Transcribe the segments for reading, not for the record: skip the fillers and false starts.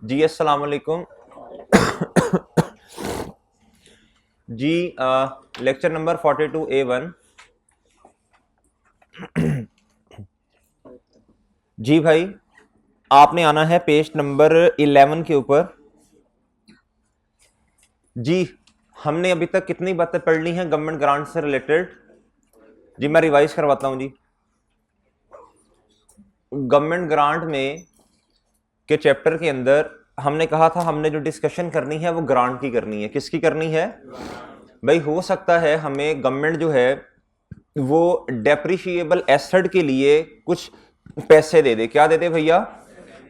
जी अस्सलाम वालेकुम। जी lecture number 42A1। जी भाई, आपने आना है पेज नंबर 11 के ऊपर। जी हमने अभी तक कितनी बातें पढ़ ली हैं गवर्नमेंट ग्रांट से रिलेटेड? जी मैं रिवाइज करवाता हूं जी। गवर्नमेंट ग्रांट में के चैप्टर के अंदर हमने कहा था हमने जो डिस्कशन करनी है वो ग्रांट की करनी है। किसकी करनी है भाई? हो सकता है हमें गवर्नमेंट जो है वो डेप्रिशिएबल एसेट के लिए कुछ पैसे दे दे। क्या दे दे भैया?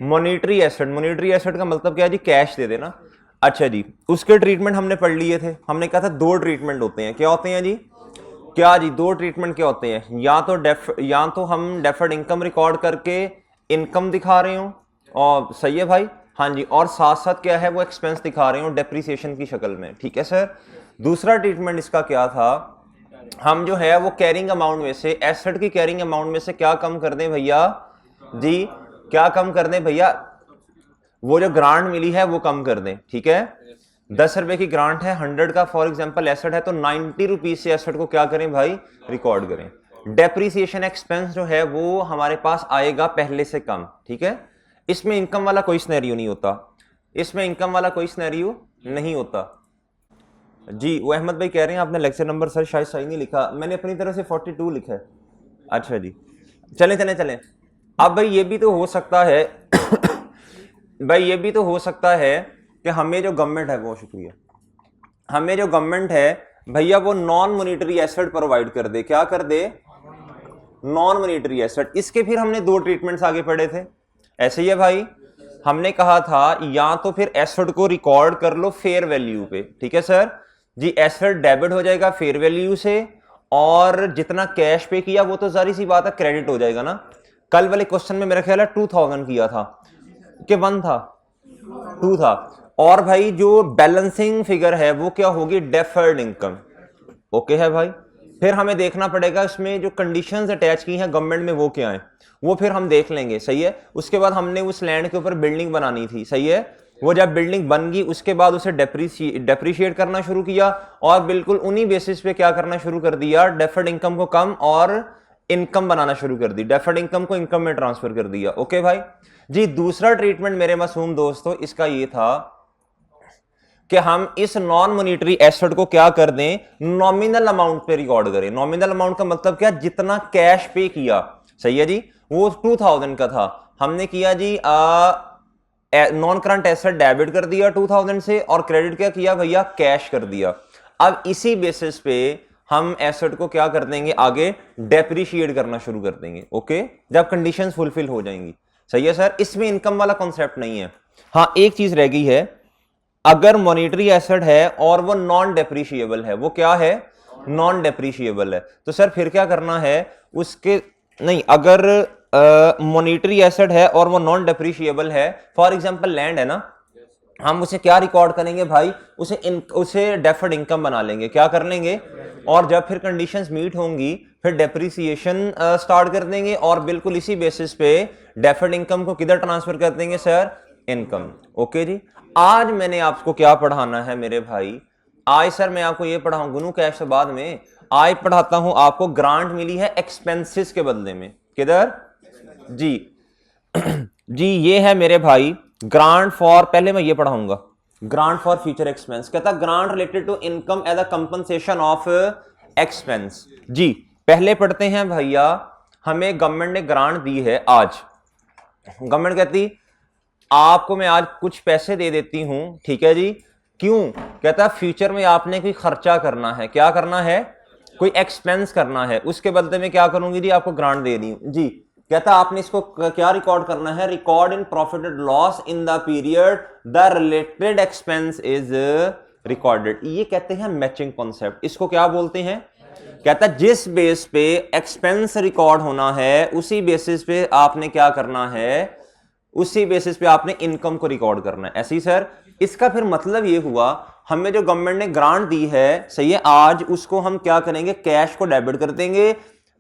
Monetary asset. मॉनिटरी एसेट का मतलब क्या है जी? कैश दे देना। अच्छा जी, उसके ट्रीटमेंट हमने पढ़ लिए थे। हमने कहा था दो ट्रीटमेंट होते हैं। क्या होते हैं जी? क्या जी? दो ट्रीटमेंट क्या होते हैं? या तो हम डेफर्ड इनकम रिकॉर्ड करके इनकम दिखा रहे हो, और सही है भाई, हाँ जी, और साथ साथ क्या है वो एक्सपेंस दिखा रहे हो डेप्रिसिएशन की शक्ल में। ठीक है सर। दूसरा ट्रीटमेंट इसका क्या था? हम जो है वो कैरिंग अमाउंट में से, एसेट की कैरिंग अमाउंट में से क्या कम कर दें भैया जी? क्या कम कर दें भैया? वो जो ग्रांट मिली है वो कम कर दें। ठीक है, 10 रुपए की ग्रांट है, 100 का फॉर एग्जांपल एसेट है, तो 90 रुपीज से एसेट को क्या करें भाई? रिकॉर्ड करें। डेप्रिसिएशन एक्सपेंस जो है वो हमारे पास आएगा पहले से कम। ठीक है, इसमें इनकम वाला कोई सिनेरियो नहीं होता। इसमें इनकम वाला कोई सिनेरियो नहीं होता। जी वो अहमद भाई कह रहे हैं आपने लेक्चर नंबर सर शायद सही नहीं लिखा। मैंने अपनी तरफ से 42 लिखा है। अच्छा जी, चलें चलें चलें। अब भाई ये भी तो हो सकता है भाई ये भी तो हो सकता है कि हमें जो गवर्नमेंट है वो, शुक्रिया, हमें जो गवर्नमेंट है भैया वो नॉन मॉनिटरी एसेट प्रोवाइड कर दे। क्या कर दे? Non monetary asset. इसके फिर हमने दो ट्रीटमेंट्स आगे पढ़े थे। ऐसे ही है भाई, हमने कहा था या तो फिर एसेट को रिकॉर्ड कर लो फेयर वैल्यू पे। ठीक है सर जी, एसेट डेबिट हो जाएगा फेयर वैल्यू से, और जितना कैश पे किया वो तो जारी सी बात है क्रेडिट हो जाएगा ना। कल वाले क्वेश्चन में मेरा ख्याल है 2000 किया था कि 1 था, 2 था। और भाई जो बैलेंसिंग फिगर है वो क्या होगी? Deferred income. ओके है भाई। फिर हमें देखना पड़ेगा इसमें जो कंडीशंस अटैच की हैं गवर्नमेंट में वो क्या है, वो फिर हम देख लेंगे। सही है। उसके बाद हमने उस लैंड के ऊपर बिल्डिंग बनानी थी। सही है। वो जब बिल्डिंग बन गई उसके बाद उसे डेप्रिशिएट करना शुरू किया, और बिल्कुल उन्हीं बेसिस पे क्या करना शुरू कर दिया? डेफर्ड इनकम को कम और इनकम बनाना शुरू कर दी। डेफर्ड इनकम को इनकम में ट्रांसफर कर दिया। ओके भाई जी। दूसरा ट्रीटमेंट मेरे मासूम दोस्तों इसका ये था कि हम इस नॉन मॉनिटरी एसेट को क्या कर दें? नॉमिनल अमाउंट पे रिकॉर्ड करें। नॉमिनल अमाउंट का मतलब क्या? जितना कैश पे किया। सही है जी। वो 2000 का था, हमने किया जी नॉन करंट एसेट डेबिट कर दिया 2000 से, और क्रेडिट क्या किया भैया? कैश कर दिया। अब इसी बेसिस पे हम एसेट को क्या कर देंगे? आगे डेप्रिशिएट करना शुरू कर देंगे। ओके, जब कंडीशंस फुलफिल हो जाएंगी। सही है सर। इसमें इनकम वाला कॉन्सेप्ट नहीं है। हाँ एक चीज रह गई है, अगर मॉनिटरी एसेट है और वो नॉन डेप्रिशिएबल है। वो क्या है? नॉन डेप्रिशिएबल है। तो सर फिर क्या करना है उसके? नहीं, अगर मॉनिटरी एसेट है और वो नॉन डेप्रिशिएबल है, फॉर एग्जांपल लैंड है ना, हम उसे क्या रिकॉर्ड करेंगे भाई? उसे डेफर्ड इनकम बना लेंगे। क्या कर लेंगे? और जब फिर कंडीशंस मीट होंगी फिर डेप्रिसिएशन स्टार्ट कर देंगे, और बिल्कुल इसी बेसिस पे डेफर्ड इनकम को किधर ट्रांसफर कर देंगे सर? इनकम। ओके जी। आज मैंने आपको क्या पढ़ाना है मेरे भाई? आज सर मैं आपको ये पढ़ाऊं गुनू कैश से बाद में। आज पढ़ाता हूं आपको ग्रांट मिली है एक्सपेंसेस के बदले में। किधर जी? जी ये है मेरे भाई ग्रांट फॉर, पहले मैं ये पढ़ाऊंगा ग्रांट फॉर फ्यूचर एक्सपेंस। कहता grant related to income as a compensation of expense. जी पहले पढ़ते हैं भैया, हमें गवर्नमेंट ने ग्रांट दी है। आज गवर्नमेंट कहती आपको मैं आज कुछ पैसे दे देती हूं। ठीक है जी। क्यों? कहता फ्यूचर में आपने कोई खर्चा करना है। क्या करना है? कोई एक्सपेंस करना है, उसके बदले में क्या करूंगी जी? आपको ग्रांट दे दी जी। कहता आपने इसको क्या रिकॉर्ड करना है? Record in profit and loss in the period the related expense is recorded. ये कहते हैं मैचिंग कॉन्सेप्ट। इसको क्या बोलते हैं? कहता जिस बेस पे एक्सपेंस रिकॉर्ड होना है उसी बेसिस पे आपने क्या करना है? उसी बेसिस पे आपने इनकम को रिकॉर्ड करना है। ऐसे ही सर। इसका फिर मतलब ये हुआ हमें जो गवर्नमेंट ने ग्रांट दी है, सही है, आज उसको हम क्या करेंगे? कैश को डेबिट कर देंगे,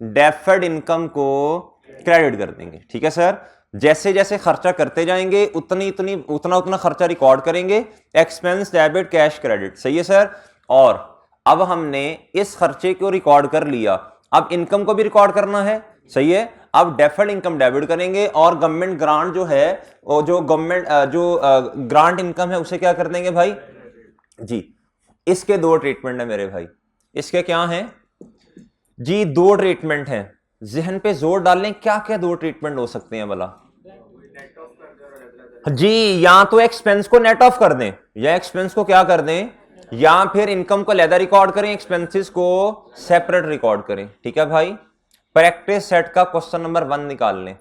डेफर्ड इनकम को क्रेडिट कर देंगे। ठीक है सर। जैसे जैसे खर्चा करते जाएंगे उतना उतना खर्चा रिकॉर्ड करेंगे, एक्सपेंस, डेबिट, कैश, क्रेडिट। सही है सर। और अब हमने इस खर्चे को रिकॉर्ड कर लिया, अब इनकम को भी रिकॉर्ड करना है। सही है। अब डेफर्ड इनकम डेबिट करेंगे और गवर्नमेंट ग्रांट जो है, जो गवर्नमेंट ग्रांट इनकम है उसे क्या कर देंगे भाई जी। इसके दो ट्रीटमेंट है मेरे भाई। इसके क्या हैं जी? दो ट्रीटमेंट हैं। जहन पे जोर डाल लें, क्या क्या दो ट्रीटमेंट हो सकते हैं भला जी? या तो एक्सपेंस को नेट ऑफ कर दें, या एक्सपेंस को क्या कर दें, या फिर इनकम को अलहदा रिकॉर्ड करें, एक्सपेंसेस को सेपरेट रिकॉर्ड करें। ठीक है भाई। प्रैक्टिस सेट का क्वेश्चन नंबर 1 निकाल लें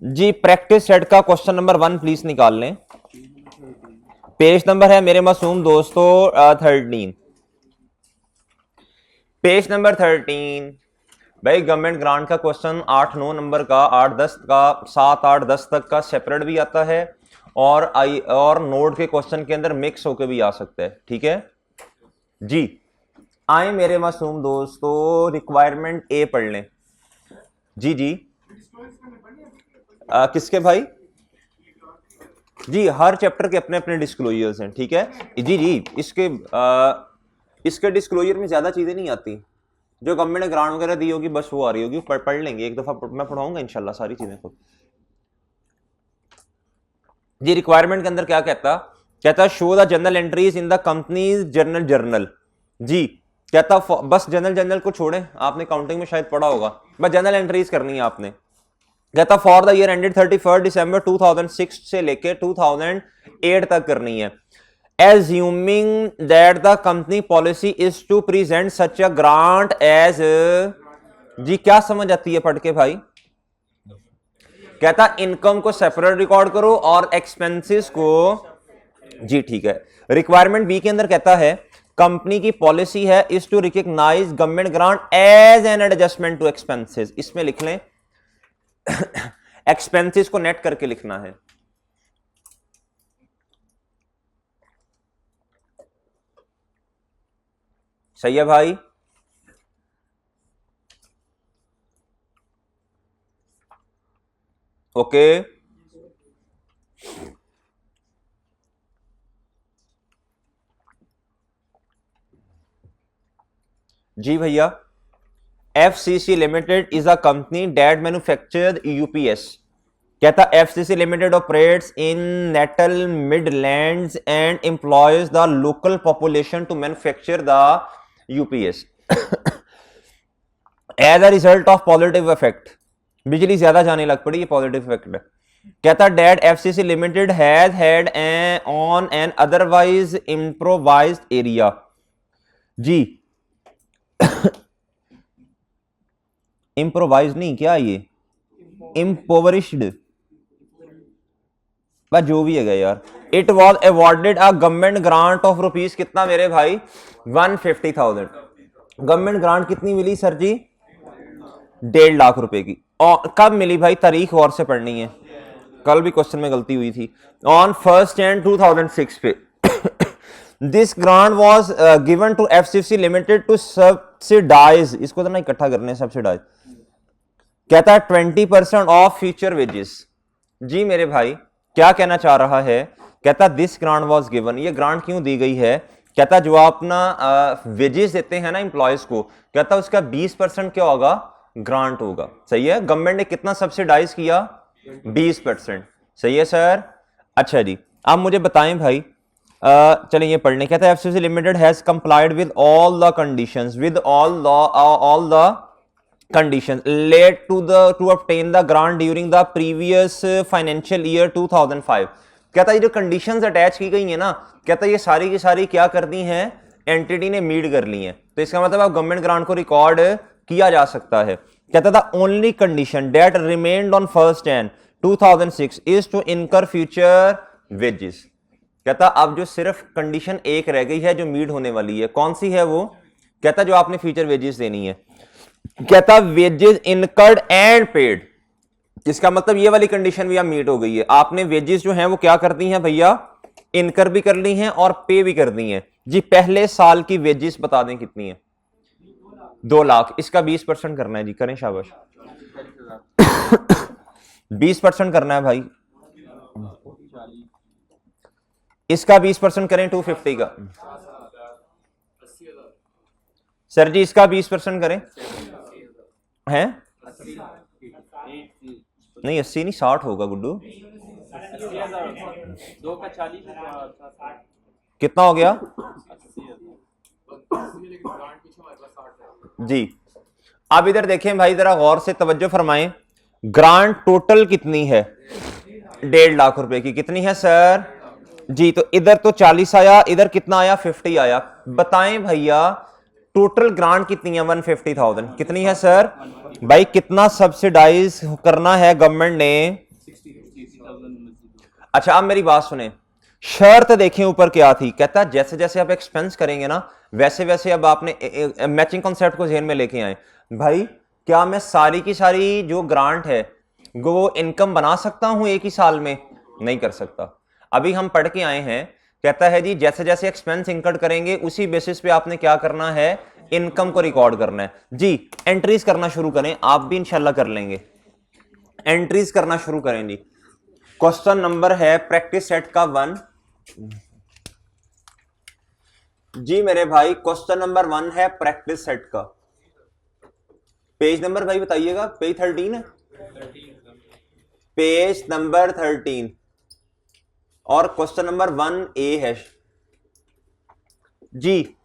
जी। प्रैक्टिस सेट का क्वेश्चन नंबर 1 प्लीज निकाल लें। पेज नंबर है मेरे मासूम दोस्तों 13। पेज नंबर 13 भाई। गवर्नमेंट ग्रांट का क्वेश्चन 8-9 नंबर का, 8-10 का, 7-8-10 तक का सेपरेट भी आता है और नोट के क्वेश्चन के अंदर मिक्स होकर भी आ सकता है। ठीक है जी। आए मेरे मासूम दोस्तों, रिक्वायरमेंट ए पढ़ लें जी। जी किसके भाई जी? हर चैप्टर के अपने अपने डिस्क्लोजर्स हैं। ठीक है जी। जी इसके डिस्क्लोजर में ज्यादा चीजें नहीं आती, जो गवर्नमेंट ने ग्रांट वगैरह दी होगी बस वो आ रही होगी, पढ़ लेंगे एक दफा, मैं पढ़ाऊंगा इंशाल्लाह सारी चीजें खुद जी। रिक्वायरमेंट के अंदर क्या कहता show the general entries in the company's journal जी। कहता बस जनरल को छोड़े, आपने काउंटिंग में शायद पढ़ा होगा, बस जनरल एंट्रीज करनी है आपने। कहता for the year ended 31 December 2006 से लेके 2008 तक करनी है। Assuming that the company policy is to present such a grant as जी। क्या समझ आती है पढ़ के भाई? कहता इनकम को सेपरेट रिकॉर्ड करो और एक्सपेंसेस को जी। ठीक है। रिक्वायरमेंट बी के अंदर कहता है कंपनी की पॉलिसी है is to recognize government grant as an adjustment to expenses. इसमें लिख लें एक्सपेंसेस को नेट करके लिखना है। सही है भाई। ओके जी भैया। FCC limited is a company that manufactured UPS. कहता FCC limited operates in Natal Midlands and employs the local population to manufacture the UPS as a result of positive effect. बिजली ज्यादा जाने लग पड़ी, ये पॉजिटिव इफेक्ट है। कहता that FCC limited has had on an otherwise improvised area जी। Improvise नहीं, क्या ये इम्पोवरिश्ड, बस जो भी है यार। It was awarded a government grant of rupees कितना मेरे भाई 150,000। गवर्नमेंट ग्रांट कितनी मिली सर जी? 1.5 लाख रुपए की। और कब मिली भाई? तारीख और से पढ़नी है, कल भी क्वेश्चन में गलती हुई थी। ऑन 1 Jan 2006 पे this grant was given to FCC limited to subsidize, इसको तो ना इकट्ठा करने, सब्सिडाइज। कहता है 20% ऑफ फ्यूचर वेजेस जी। मेरे भाई क्या कहना चाह रहा है? कहता दिस ग्रांट वॉज गिवन, ये ग्रांट क्यों दी गई है? कहता जो आप अपना वेजेस देते हैं ना एम्प्लॉयज को, कहता उसका 20% क्या होगा? ग्रांट होगा। सही है। गवर्नमेंट ने कितना सब्सिडाइज किया? 20%। सही है सर। अच्छा जी, आप मुझे बताएं भाई, चलिए ये पढ़ने। कहता है FCC limited has complied with all the conditions, with all the conditions led to obtain the grant during the previous financial year 2005। कहता ये जो कंडीशंस अटैच की गई है ना, कहता ये सारी की सारी क्या कर दी हैं? एंटिटी ने मीट कर ली हैं। तो इसका मतलब आप गवर्नमेंट ग्रांट को रिकॉर्ड किया जा सकता है। कहता था only condition that remained on 1 Jan 2006 is to incur future wages. कहता अब जो सिर्फ कंडीशन एक रह गई है जो मीट होने वाली है, कौन सी है वो? कहता जो आपने फ्यूचर वेजेस देनी है। कहता वेजेस इनकर्ड एंड पेड, इसका मतलब ये वाली कंडीशन भी अब मीट हो गई है। आपने वेजेस जो हैं वो क्या कर दी हैं भैया? इनकर भी कर ली हैं और पे भी कर दी हैं जी। पहले साल की वेजेस बता दें कितनी है? 2 लाख। इसका 20% करना है जी, करें शाबाश। 20% करना है भाई, इसका 20% करें 250 का। सर जी इसका 20% करें, हैं नहीं 80 नहीं 60 होगा गुड्डू। कितना हो गया जी? अब इधर देखें भाई, जरा गौर से तवज्जो फरमाएं, ग्रांट टोटल कितनी है? 1.5 लाख रुपए की। कितनी है सर जी? तो इधर तो 40 आया, इधर कितना आया? 50 आया। बताएं भैया टोटल ग्रांट कितनी है? 150,000। कितनी है सर भाई? कितना सब्सिडाइज करना है गवर्नमेंट ने? अच्छा अब मेरी बात सुने, शर्त देखें ऊपर क्या थी, कहता जैसे जैसे आप एक्सपेंस करेंगे ना वैसे वैसे अब आपने मैचिंग कॉन्सेप्ट को ध्यान में लेके आए भाई, क्या मैं सारी की सारी जो ग्रांट है वो इनकम बना सकता हूं एक ही साल में? नहीं कर सकता। अभी हम पढ़ के आए हैं, कहता है जी जैसे जैसे एक्सपेंस इंकर्ड करेंगे उसी बेसिस पे आपने क्या करना है? इनकम को रिकॉर्ड करना है जी। एंट्रीज करना शुरू करें, आप भी इंशाल्लाह कर लेंगे। एंट्रीज करना शुरू करें जी। क्वेश्चन नंबर है प्रैक्टिस सेट का 1 जी मेरे भाई, क्वेश्चन नंबर 1 है प्रैक्टिस सेट का। पेज नंबर भाई बताइएगा, पेज 13 है, पेज नंबर 13 और क्वेश्चन नंबर 1A है जी।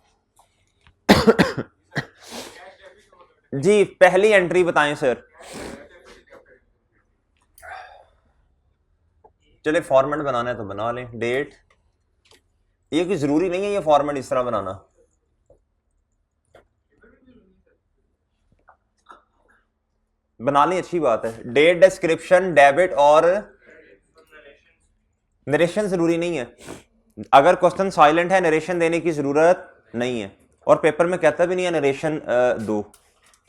जी पहली एंट्री बताएं सर। चले फॉर्मेट बनाना है तो बना लें, डेट, ये कोई जरूरी नहीं है ये फॉर्मेट इस तरह बनाना। बना लें अच्छी बात है। डेट, डिस्क्रिप्शन, डेबिट और नरेशन जरूरी नहीं है। अगर क्वेश्चन साइलेंट है नरेशन देने की जरूरत नहीं है, और पेपर में कहता भी नहीं है नरेशन दो,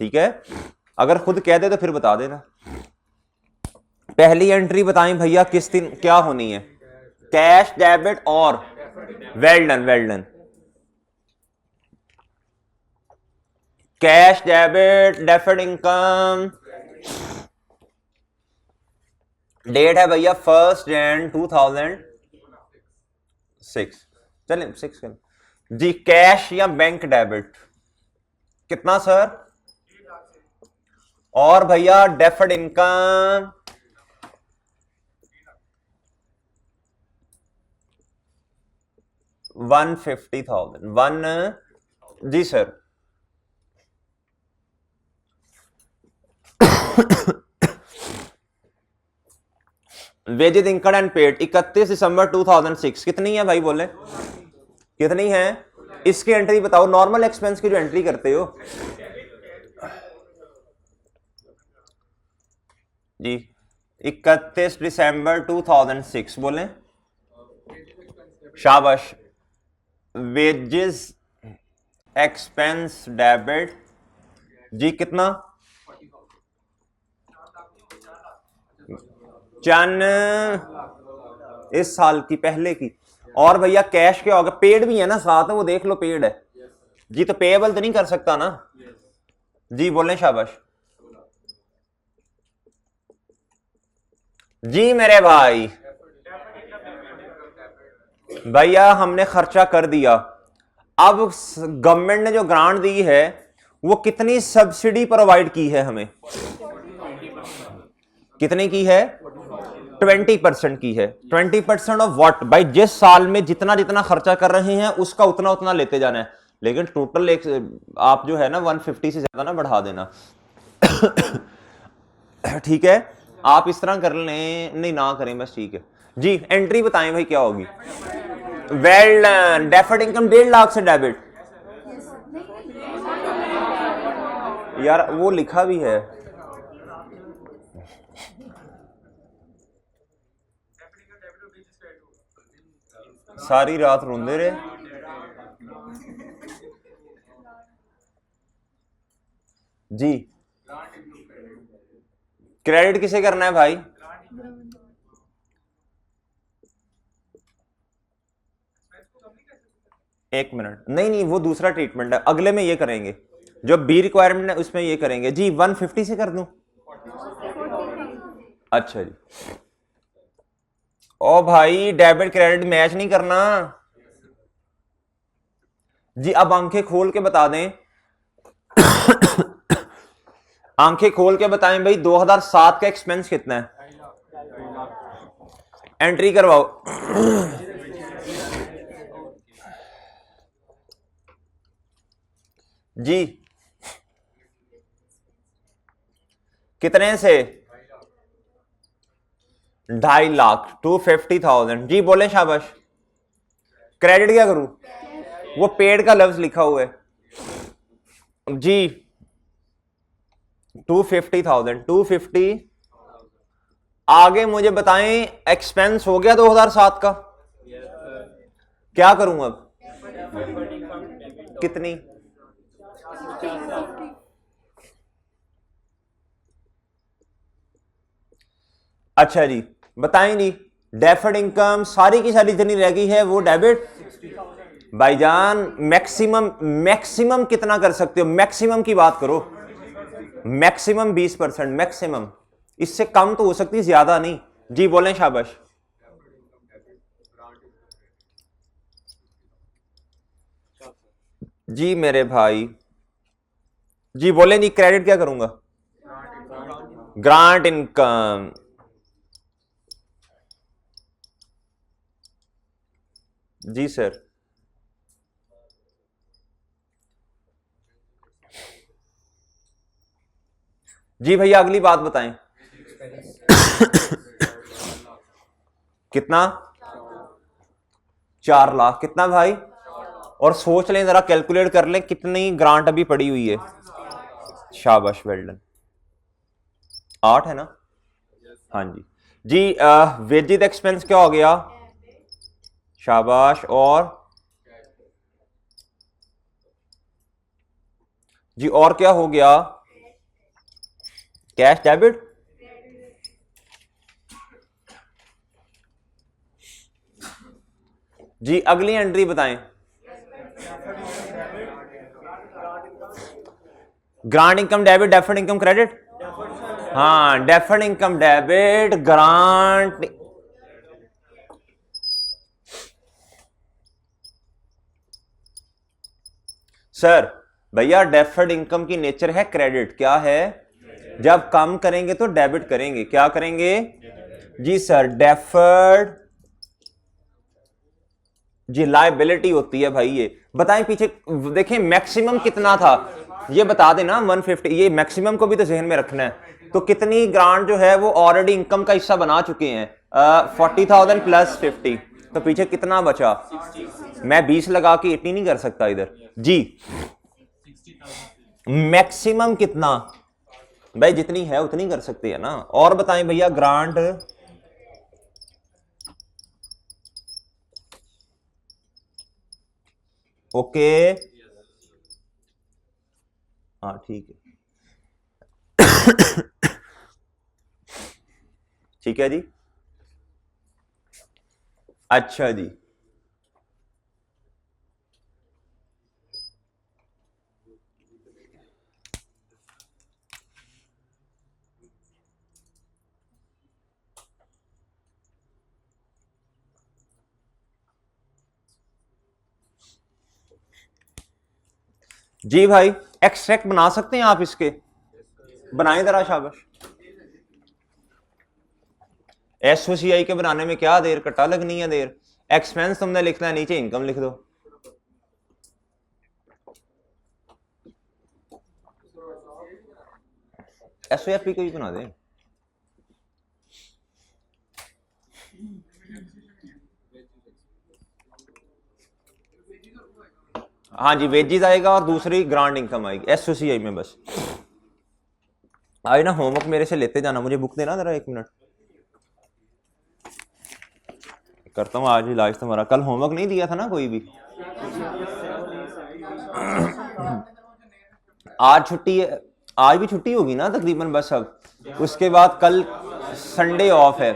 ठीक है? अगर खुद कह दे तो फिर बता देना। पहली एंट्री बताएं भैया किस दिन क्या होनी है? कैश, डेबिट और well done, well done. Cash, debit, deferred income. Date है भैया 1 जनवरी 2006। चलें 6 कर जी। कैश या बैंक डेबिट कितना सर? और भैया डेफर्ड इनकम 150,000। 1 जी sir. Wages income and paid 31 December 2006 कितनी है भाई? बोले कितनी है? इसकी एंट्री बताओ, नॉर्मल एक्सपेंस की जो एंट्री करते हो जी। 31 दिसंबर 2006 बोले, शाबाश। वेजेस एक्सपेंस डेबिट जी कितना? चन इस साल की, पहले की। और भैया कैश क्या होगा? पेड भी है ना साथ में, वो देख लो पेड है जी। तो पेएबल तो नहीं कर सकता ना जी? बोले शाबाश जी मेरे भाई। भैया हमने खर्चा कर दिया, अब गवर्नमेंट ने जो ग्रांट दी है वो कितनी सब्सिडी प्रोवाइड की है हमें? कितनी की है? 20% की है। 20% ऑफ व्हाट भाई? जिस साल में जितना जितना खर्चा कर रहे हैं उसका उतना उतना लेते जाना है, लेकिन टोटल एक आप जो है ना 150 से ज्यादा ना बढ़ा देना। ठीक है, आप इस तरह कर लें, नहीं ना करें बस, ठीक है जी। एंट्री बताएं भाई क्या होगी? Well done. Deferred income 1.5 lakh से डेबिट, यार वो लिखा भी है। सारी रात रोंदे रहे जी। क्रेडिट किसे करना है भाई? एक मिनट, नहीं नहीं वो दूसरा ट्रीटमेंट है, अगले में ये करेंगे। जो बी रिक्वायरमेंट है उसमें ये करेंगे जी। 150 से कर दूं? अच्छा जी। ओ भाई डेबिट क्रेडिट मैच नहीं करना जी। अब आंखें खोल के बता दें, आंखें खोल के बताएं भाई 2007 का एक्सपेंस कितना है? एंट्री करवाओ। जी कितने से? 2.5 लाख, 250,000 जी। बोले शाबाश। क्रेडिट क्या करूं? वो पेड का लफ्ज लिखा हुआ है जी। 250,000, 250। आगे मुझे बताएं, एक्सपेंस हो गया 2007 का। क्या करूं अब? कितनी? अच्छा जी बताएं जी। डेफर्ड इनकम सारी की सारी जितनी रह गई है वो डेबिट। भाईजान मैक्सिमम, मैक्सिमम कितना कर सकते हो? मैक्सिमम की बात करो। Maximum 20%, maximum. इससे कम तो हो सकती है, ज्यादा नहीं। जी बोलें शाबाश। जी मेरे भाई जी बोले जी। क्रेडिट क्या करूंगा? Grant income. जी सर। जी भैया अगली बात बताएं। कितना? 4 लाख। कितना भाई? और सोच लें जरा, कैलकुलेट कर लें कितनी ग्रांट अभी पड़ी हुई है। शाबाश, वेल डन। 8 है ना? हाँ जी। जी वेजिज एक्सपेंस क्या हो गया? शाबाश। और जी और क्या हो गया? Cash debit. जी अगली एंट्री बताएं। Grant income debit, deferred income credit. हाँ deferred income debit, grant. Sir भैया डेफर्ड इनकम की नेचर है क्रेडिट। क्या है? जब कम करेंगे तो डेबिट करेंगे। क्या करेंगे? जी सर डेफर्ड जी लाइबिलिटी होती है भाई। ये बताएं पीछे देखें मैक्सिमम कितना था, ये बता देना। 150। ये मैक्सिमम को भी तो जहन में रखना है। तो कितनी ग्रांट जो है वो ऑलरेडी इनकम का हिस्सा बना चुके हैं। 40,000 प्लस 50, तो पीछे कितना बचा? मैं 20 लगा के 80 नहीं कर सकता इधर जी। मैक्सिमम कितना? भाई जितनी है उतनी कर सकते हैं ना। और बताएं भैया ग्रांट। ओके हाँ ठीक है। ठीक है जी। अच्छा जी। जी भाई एक्सट्रैक्ट बना सकते हैं आप इसके? बनाएं जरा शाबाश। एसओसीआई के बनाने में क्या देर, कट्टा लगनी है देर। एक्सपेंस तुमने लिखना है, नीचे इनकम लिख दो। एसओएफपी को भी बना दें। हाँ जी वेजिज आएगा और दूसरी ग्रांड इनकम आएगी एसओसीआई में। बस आज ना होमवर्क मेरे से लेते जाना। मुझे बुक देना जरा 1 मिनट। करता हूँ आज ही लाइव तुम्हारा। कल होमवर्क नहीं दिया था ना कोई भी? आज छुट्टी है। आज भी छुट्टी होगी ना तकरीबन बस। अब उसके बाद कल संडे ऑफ है,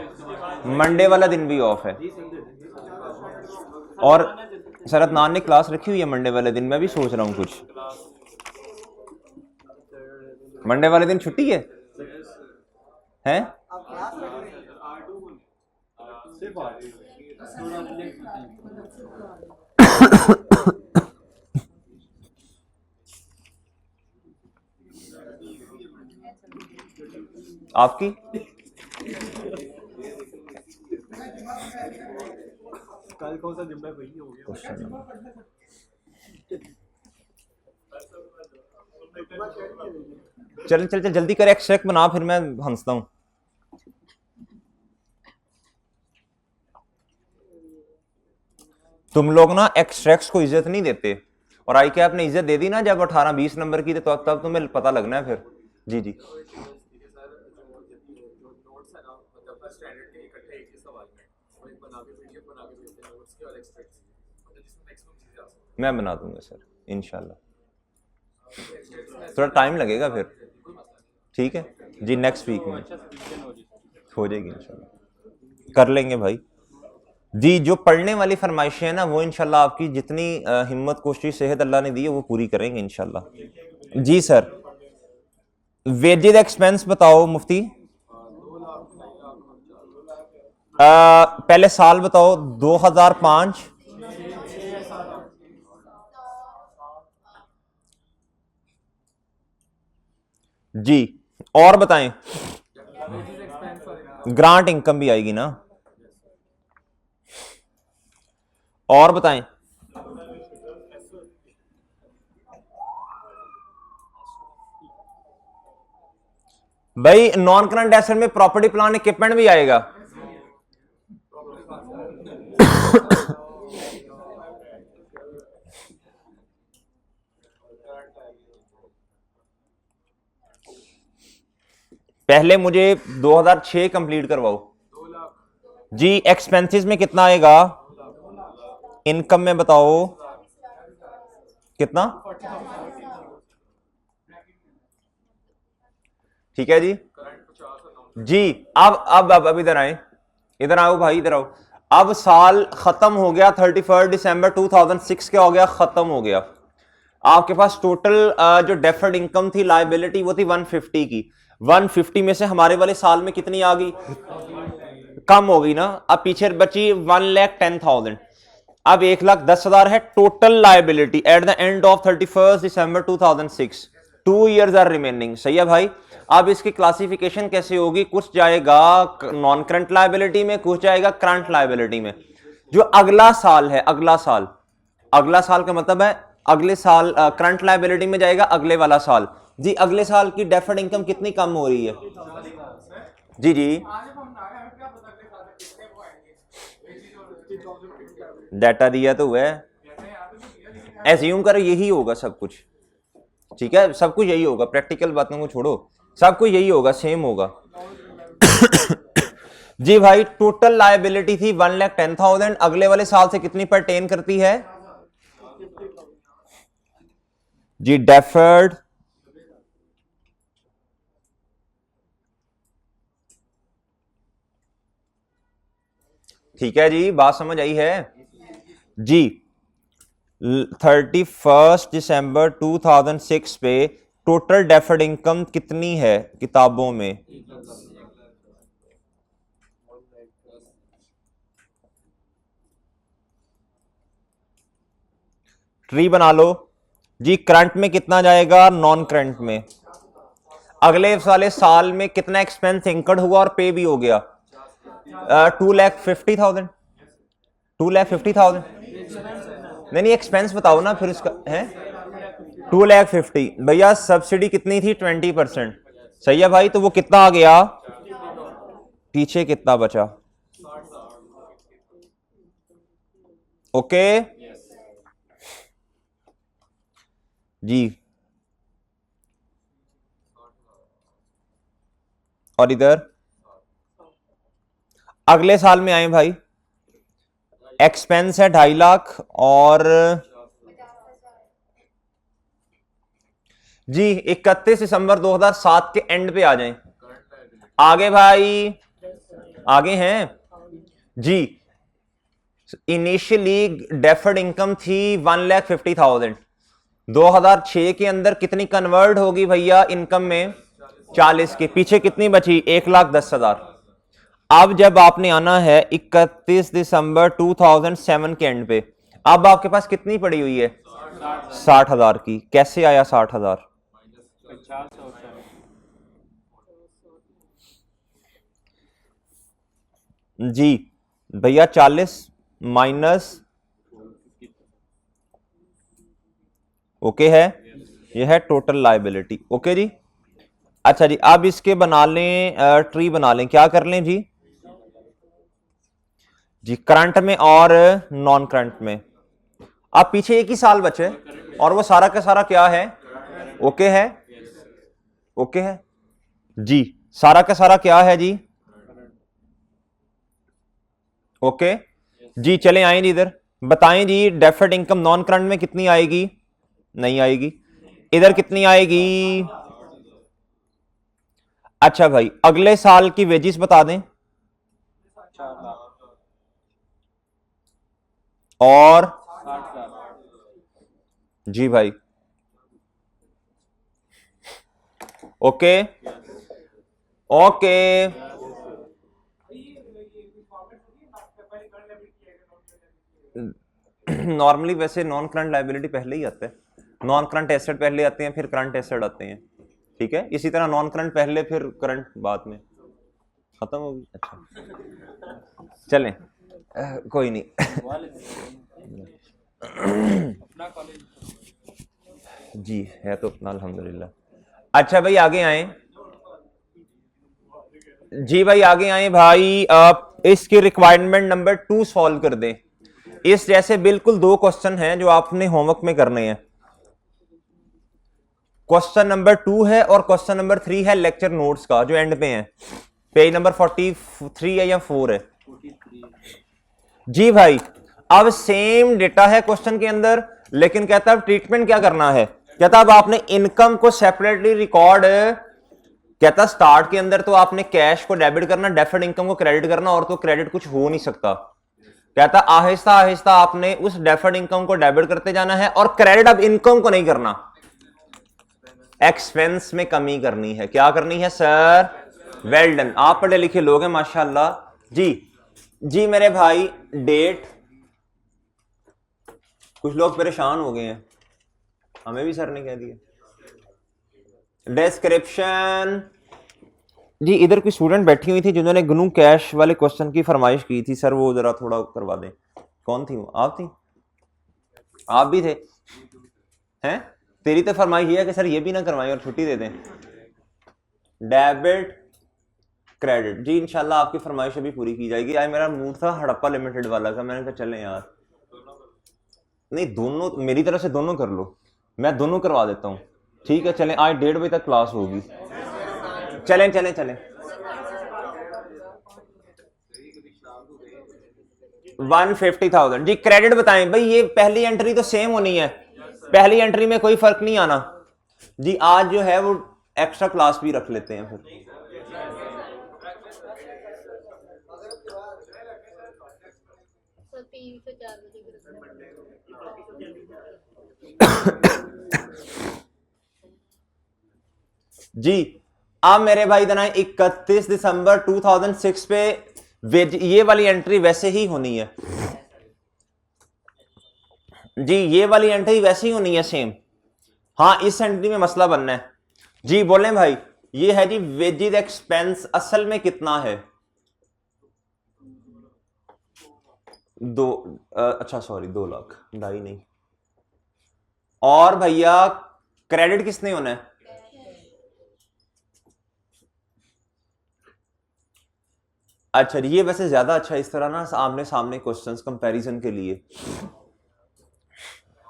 मंडे वाला दिन भी ऑफ है। और शरद नान ने क्लास रखी हुई है मंडे वाले दिन। मैं भी सोच रहा हूँ कुछ। मंडे वाले दिन छुट्टी है। हैं? आपकी कल कौन सा जुम्मा वही हो गया। चल चल चल जल्दी कर, एक्सट्रैक्ट बना, फिर मैं हंसता हूं। तुम लोग ना एक्सट्रैक्ट्स को इज्जत नहीं देते, और आई कैप ने इज्जत दे दी ना जब 18-20 नंबर की, तो तब तुम्हें पता लगना है फिर। जी जी मैं बना दूंगा सर इंशाल्लाह, थोड़ा टाइम लगेगा फिर, ठीक है जी, नेक्स्ट वीक में हो जाएगी इंशाल्लाह, कर लेंगे भाई जी। जो पढ़ने वाली फरमाइशें हैं ना, वो इंशाल्लाह आपकी जितनी हिम्मत कोशिश सेहत अल्लाह ने दी है वो पूरी करेंगे इंशाल्लाह। जी सर, वेजेज एक्सपेंस बताओ मुफ्ती। पहले साल बताओ, 2005। जी, और बताएं, ग्रांट इनकम भी आएगी ना, और बताएं। भाई नॉन करंट एसेट में प्रॉपर्टी प्लांट इक्विपमेंट भी आएगा। पहले मुझे 2006 कंप्लीट करवाओ जी। एक्सपेंसेस में कितना आएगा, इनकम में बताओ कितना, ठीक है जी जी। अब इधर आए, इधर आओ भाई, इधर आओ। अब साल खत्म हो गया, 31 दिसंबर 2006 क्या हो गया, खत्म हो गया। आपके पास टोटल जो डेफर्ड इनकम थी, लायबिलिटी, वो थी 150 की। 150 में से हमारे वाले साल में कितनी आ गई, कम हो गई ना। अब पीछे बची 1,10,000। अब 1,10,000 है total liability at the end of 31 December 2006। 2 years are remaining, सही है भाई। अब इसकी क्लासिफिकेशन कैसे होगी, कुछ जाएगा नॉन करंट लायबिलिटी में, कुछ जाएगा करंट लायबिलिटी में। जो अगला साल है, अगला साल का मतलब है अगले साल करंट लायबिलिटी में जाएगा, अगले वाला साल जी। अगले साल की डेफर्ड इनकम कितनी कम हो रही है जी जी, डाटा दिया तो हुआ है, एज्यूम करो यही होगा सब कुछ, ठीक है, सब कुछ यही होगा, प्रैक्टिकल बातों को छोड़ो, सब कुछ यही होगा, सेम होगा। जी भाई, टोटल लायबिलिटी थी 1,10,000, अगले वाले साल से कितनी परटेन करती है जी, डेफर्ड ठीक है जी, बात समझ आई है जी। 31 दिसंबर 2006 पे टोटल डेफर्ड इनकम कितनी है किताबों में, ट्री बना लो जी। करंट में कितना जाएगा, नॉन करंट में अगले वाले साल में कितना एक्सपेंस इंकर्ड हुआ और पे भी हो गया, 2,50,000। 2,50,000 नहीं, एक्सपेंस बताओ ना फिर इसका है 2,50,000। भैया सब्सिडी कितनी थी, 20%, सही है भाई। तो वो कितना आ गया, पीछे कितना बचा, ओके जी। और इधर अगले साल में आए भाई, एक्सपेंस है 2.5 लाख, और जी 31 दिसंबर 2007 के एंड पे आ जाएं। आगे भाई, आगे हैं जी। इनिशियली डेफर्ड इनकम थी 1,50,000, 2006 के अंदर कितनी कन्वर्ट होगी भैया इनकम में, 40 की, पीछे कितनी बची? 1,10,000। अब जब आपने आना है 31 दिसंबर 2007 के एंड पे, अब आपके पास कितनी पड़ी हुई है? 60,000 की। कैसे आया 60,000? 50 और 7 जी भैया 40 माइनस, ओके है, यह है टोटल लायबिलिटी। ओके जी। अच्छा जी, अब इसके बना लें, ट्री बना लें। क्या कर लें जी? जी करंट में और नॉन करंट में। अब पीछे एक ही साल बचे और वो सारा का सारा क्या है? ओके है, ओके है जी। सारा का सारा क्या है जी? ओके जी। चले आए जी इधर, बताएं जी डेफर्ड इनकम नॉन करंट में कितनी आएगी? नहीं आएगी। इधर कितनी आएगी? अच्छा भाई, अगले साल की वेजिस बता दें 4 लाख और 60 लाख। जी भाई ओके ओके। नॉर्मली वैसे नॉन करंट लायबिलिटी पहले ही आता है, नॉन करंट एसेट पहले आते हैं, फिर करंट एसेट आते हैं। ठीक है, इसी तरह नॉन करंट पहले, फिर करंट बाद में। खत्म होगी। अच्छा चलें, कोई नहीं। अपना कॉलेज जी है तो अपना अल्हम्दुलिल्लाह। अच्छा भाई आगे आए, जी भाई आगे आए भाई। आप इसकी रिक्वायरमेंट नंबर 2 सॉल्व कर दें। इस जैसे बिल्कुल 2 क्वेश्चन हैं जो आपने होमवर्क में करने हैं। क्वेश्चन नंबर 2 है और क्वेश्चन नंबर 3 है लेक्चर नोट्स का, जो एंड पे है, पेज नंबर 43 है या 4 है? 43 जी भाई। अब सेम डेटा है क्वेश्चन के अंदर, लेकिन कहता है ट्रीटमेंट क्या करना है। कहता अब आपने इनकम को सेपरेटली रिकॉर्ड, कहता स्टार्ट के अंदर तो आपने कैश को डेबिट करना, डेफर्ड इनकम को क्रेडिट करना, और तो क्रेडिट कुछ हो नहीं सकता। कहता आहिस्ता आहिस्ता आपने उस डेफर्ड इनकम को डेबिट करते जाना है, और क्रेडिट अब इनकम को नहीं करना, एक्सपेंस में कमी करनी है। क्या करनी है सर? वेल डन, आप पढ़े लिखे लोग हैं माशाल्लाह जी। जी मेरे भाई, डेट, कुछ लोग परेशान हो गए हैं, हमें भी सर ने कह दिया। डिस्क्रिप्शन जी, इधर कोई स्टूडेंट बैठी हुई थी जिन्होंने गनू कैश वाले क्वेश्चन की फरमाइश की थी, सर वो जरा थोड़ा करवा दें। कौन थी वो? आप थी? आप भी थे? हैं? तेरी तो फरमाइश ये है कि सर ये भी ना करवाएं और छुट्टी दे दें। डेबिट क्रेडिट जी, इंशाल्लाह आपकी फरमाइश अभी पूरी की जाएगी। आज मेरा मूड था हड़प्पा लिमिटेड वाला का, मैंने कहा चलें यार। नहीं दोनों, मेरी तरफ से दोनों कर लो, मैं दोनों करवा देता हूँ। ठीक है चलें, आज 1:30 बजे तक क्लास होगी। चलें चलें चलें। 150,000 जी। क्रेडिट बताएं भाई, ये पहली एंट्री तो सेम होनी है, पहली एंट्री में कोई फर्क नहीं आना जी। आज जो है वो एक्स्ट्रा क्लास भी रख लेते हैं फिर। जी अब मेरे भाई इधर आए 31 दिसंबर 2006 पे, ये वाली एंट्री वैसे ही होनी है जी, ये वाली एंट्री वैसे ही होनी है सेम। हाँ इस एंट्री में मसला बनना है जी। बोलें भाई, ये है जी वेजेस एक्सपेंस, असल में कितना है? अच्छा सॉरी 2 लाख, 2.5 नहीं। और भैया क्रेडिट किसने होना है? अच्छा ये वैसे ज्यादा अच्छा, इस तरह ना आमने सामने क्वेश्चंस कंपैरिजन के लिए।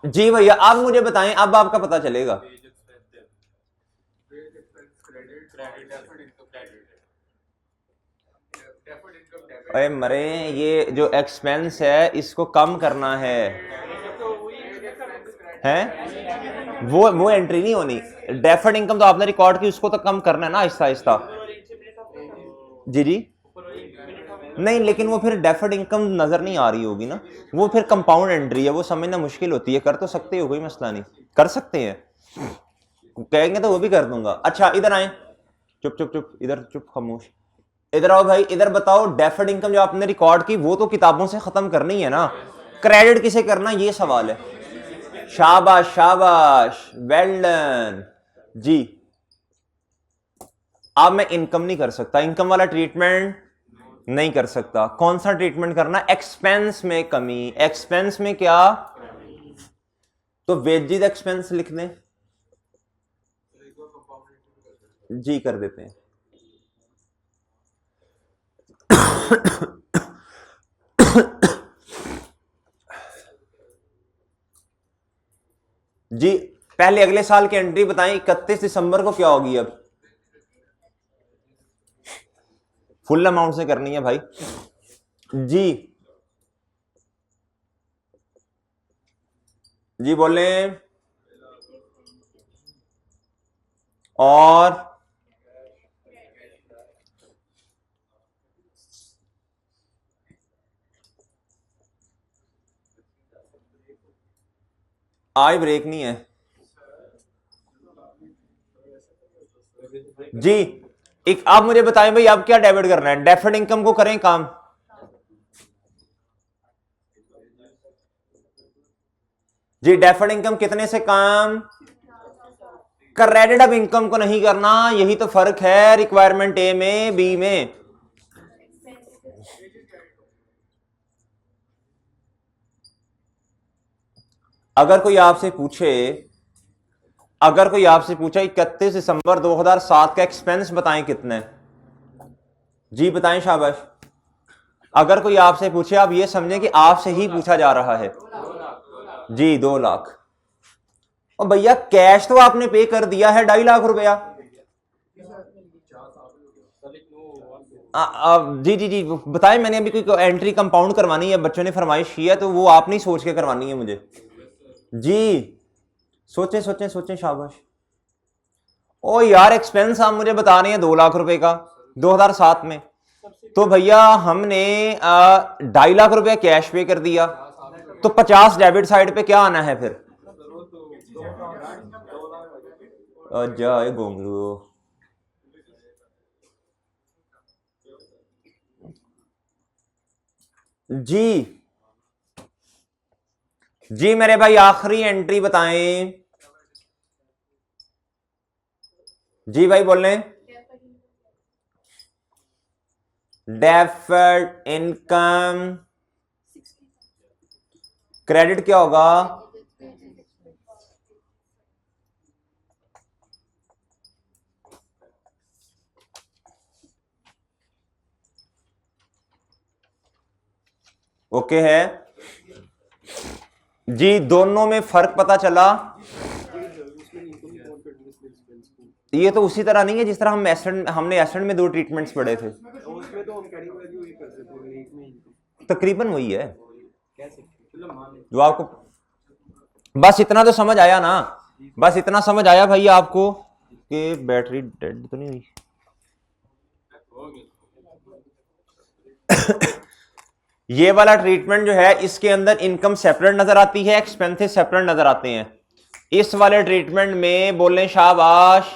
जी भैया आप मुझे बताएं, अब आपका पता चलेगा। अरे मरे, ये जो एक्सपेंस है इसको कम करना है, हैं? वो एंट्री नहीं होनी। डेफर्ड इनकम तो आपने रिकॉर्ड की, उसको तो कम करना है ना आहिस्ता आहिस्ता। जी जी नहीं, लेकिन वो फिर डेफर्ड इनकम नजर नहीं आ रही होगी ना, वो फिर कंपाउंड एंट्री है, वो समझना मुश्किल होती है। कर तो सकते हो, कोई मसला नहीं, कर सकते हैं, कहेंगे तो वो भी कर दूंगा। अच्छा इधर आए, चुप चुप चुप, इधर चुप, खामोश। इधर आओ भाई, इधर बताओ, डेफर्ड इनकम जो आपने रिकॉर्ड की वो तो किताबों से खत्म करनी है ना, क्रेडिट किसे करना ये सवाल है। शाबाश शाबाश, वेल डन जी। अब मैं इनकम नहीं कर सकता, इनकम वाला ट्रीटमेंट नहीं कर सकता। कौन सा ट्रीटमेंट करना? एक्सपेंस में कमी। एक्सपेंस में क्या? तो वेजेस एक्सपेंस लिख दें जी, कर देते हैं। जी पहले अगले साल की एंट्री बताएं, 31 दिसंबर को क्या होगी? अब फुल अमाउंट से करनी है भाई जी। जी बोले। और आज ब्रेक नहीं है जी। एक आप मुझे बताएं भाई, अब क्या डेबिट करना है? डेफर्ड इनकम को करें काम। जी डेफर्ड इनकम कितने से काम? क्रेडिट अब इनकम को नहीं करना, यही तो फर्क है रिक्वायरमेंट ए में बी में। अगर कोई आपसे पूछे 31 दिसंबर 2007 का एक्सपेंस बताएं कितने? जी बताएं, शाबाश। अगर कोई आपसे पूछे, आप ये समझें कि आपसे ही पूछा जा रहा है जी, 2 लाख। और भैया कैश तो आपने पे कर दिया है 2.5 लाख रुपया। जी जी जी बताएं, मैंने अभी कोई एंट्री कंपाउंड करवानी है, बच्चों ने फरमाइश की है, तो वो आप नहीं सोच के करवानी है मुझे जी। सोचें सोचें सोचें, शाबाश। ओ यार एक्सपेंस आप मुझे बता रहे हैं 2 लाख रुपए का 2007 में, तो भैया हमने 2.5 लाख रुपया कैश पे कर दिया, तो 50 डेबिट साइड पे क्या आना है फिर? जाए गोंगलू जी। जी मेरे भाई आखिरी एंट्री बताएं जी। भाई बोल रहे डेफर्ड इनकम क्रेडिट क्या होगा? ओके है जी। दोनों में फर्क पता चला? ये तो उसी तरह नहीं है जिस तरह हमने एसेट में 2 ट्रीटमेंट्स पढ़े थे, तकरीबन वही है जो आपको। बस इतना तो समझ आया ना, बस इतना समझ आया भाई आपको कि बैटरी डेड तो नहीं हुई। ये वाला ट्रीटमेंट जो है इसके अंदर इनकम सेपरेट नजर आती है, एक्सपेंसेस सेपरेट नजर आते हैं। इस वाले ट्रीटमेंट में बोलें शाबाश,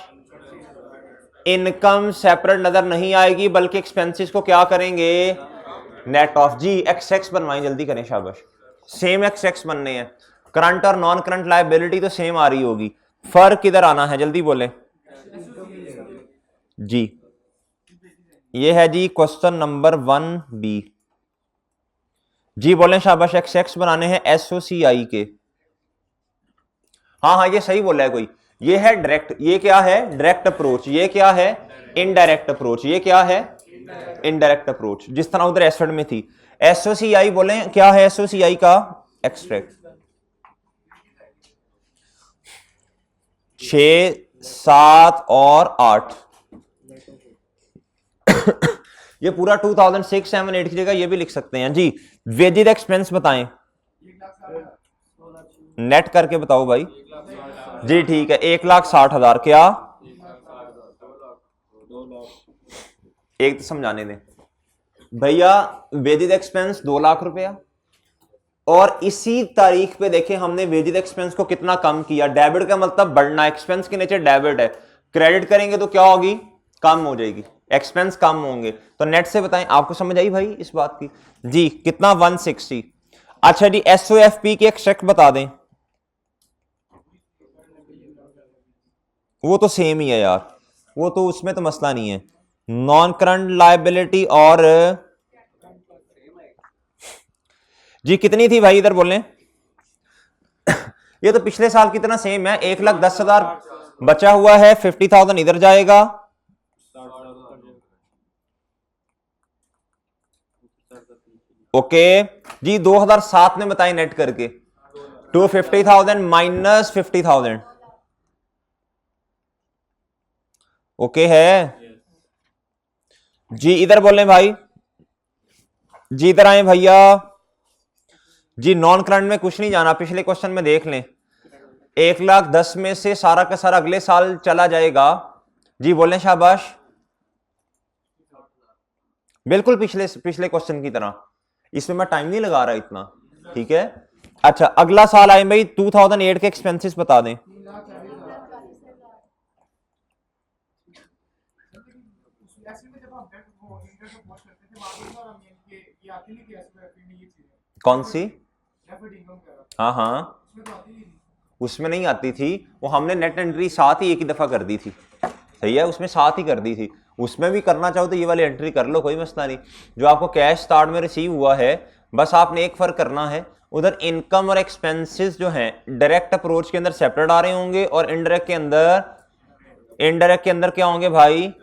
इनकम सेपरेट नजर नहीं आएगी, बल्कि एक्सपेंसेस को क्या करेंगे? Net of. जी एक्स बनवाएं, जल्दी करें, शाबाश। सेम एक्स बनने हैं, करंट और नॉन करंट लायबिलिटी तो सेम आ रही होगी, फर्क किधर आना है? जल्दी बोले जी। ये है जी क्वेश्चन नंबर 1B जी। बोले शाबाश। एक्स बनाने हैं SOCI के। हाँ ये सही बोला है कोई। ये है डायरेक्ट, ये क्या है? Direct approach. ये क्या है? Indirect approach. ये क्या है? इनडायरेक्ट अप्रोच, जिस तरह उधर एसेट में थी। SOCI बोले क्या है? SOCI का एक्सट्रैक्ट 6, 7 और 8 ये पूरा 2006, 7, 8 की जगह ये भी लिख सकते हैं जी। वेजेस एक्सपेंस बताएं, नेट करके बताओ भाई जी। ठीक है, 1,60,000 क्या? एक तो समझाने दें भैया। वेजेस एक्सपेंस 2 लाख रुपया, और इसी तारीख पे देखें हमने वेजेस एक्सपेंस को कितना कम किया। डेबिट का मतलब बढ़ना, एक्सपेंस के नीचे डेबिट है, क्रेडिट करेंगे तो क्या होगी? कम हो जाएगी, एक्सपेंस कम होंगे। तो नेट से बताएं, आपको समझ आई भाई इस बात की? जी कितना 160। अच्छा जी SOFP की एक शेक बता दें, वो तो सेम ही है यार, वो तो उसमें तो मसला नहीं है। नॉन करंट लायबिलिटी और जी कितनी थी भाई इधर बोलें? ये तो पिछले साल की तरह सेम है, 1,10,000 बचा हुआ है, 50,000 इधर जाएगा। ओके जी 2007 में बताएं नेट करके, 250,000 माइनस 50,000 ओके है जी। इधर बोलें भाई, जी इधर आए भैया जी। नॉन करंट में कुछ नहीं जाना, पिछले क्वेश्चन में देख लें, 1,10,000 में से सारा का सारा अगले साल चला जाएगा। जी बोलें शाबाश, बिल्कुल पिछले क्वेश्चन की तरह, इसमें मैं टाइम नहीं लगा रहा इतना, ठीक है। अच्छा अगला साल आए भाई, 2008 के एक्सपेंसेस बता दें। कौन सी? हाँ हाँ, उसमें नहीं आती थी, वो हमने नेट एंट्री साथ ही एक ही दफा कर दी थी, सही है, उसमें साथ ही कर दी थी। उसमें भी करना चाहो तो ये वाली एंट्री कर लो, कोई मसला नहीं। जो आपको कैश स्टार्ट में रिसीव हुआ है, बस आपने एक फर्क करना है, उधर इनकम और एक्सपेंसेस जो हैं डायरेक्ट अप्रोच के अंदर सेपरेट आ रहे होंगे, और इनडायरेक्ट के अंदर क्या होंगे भाई?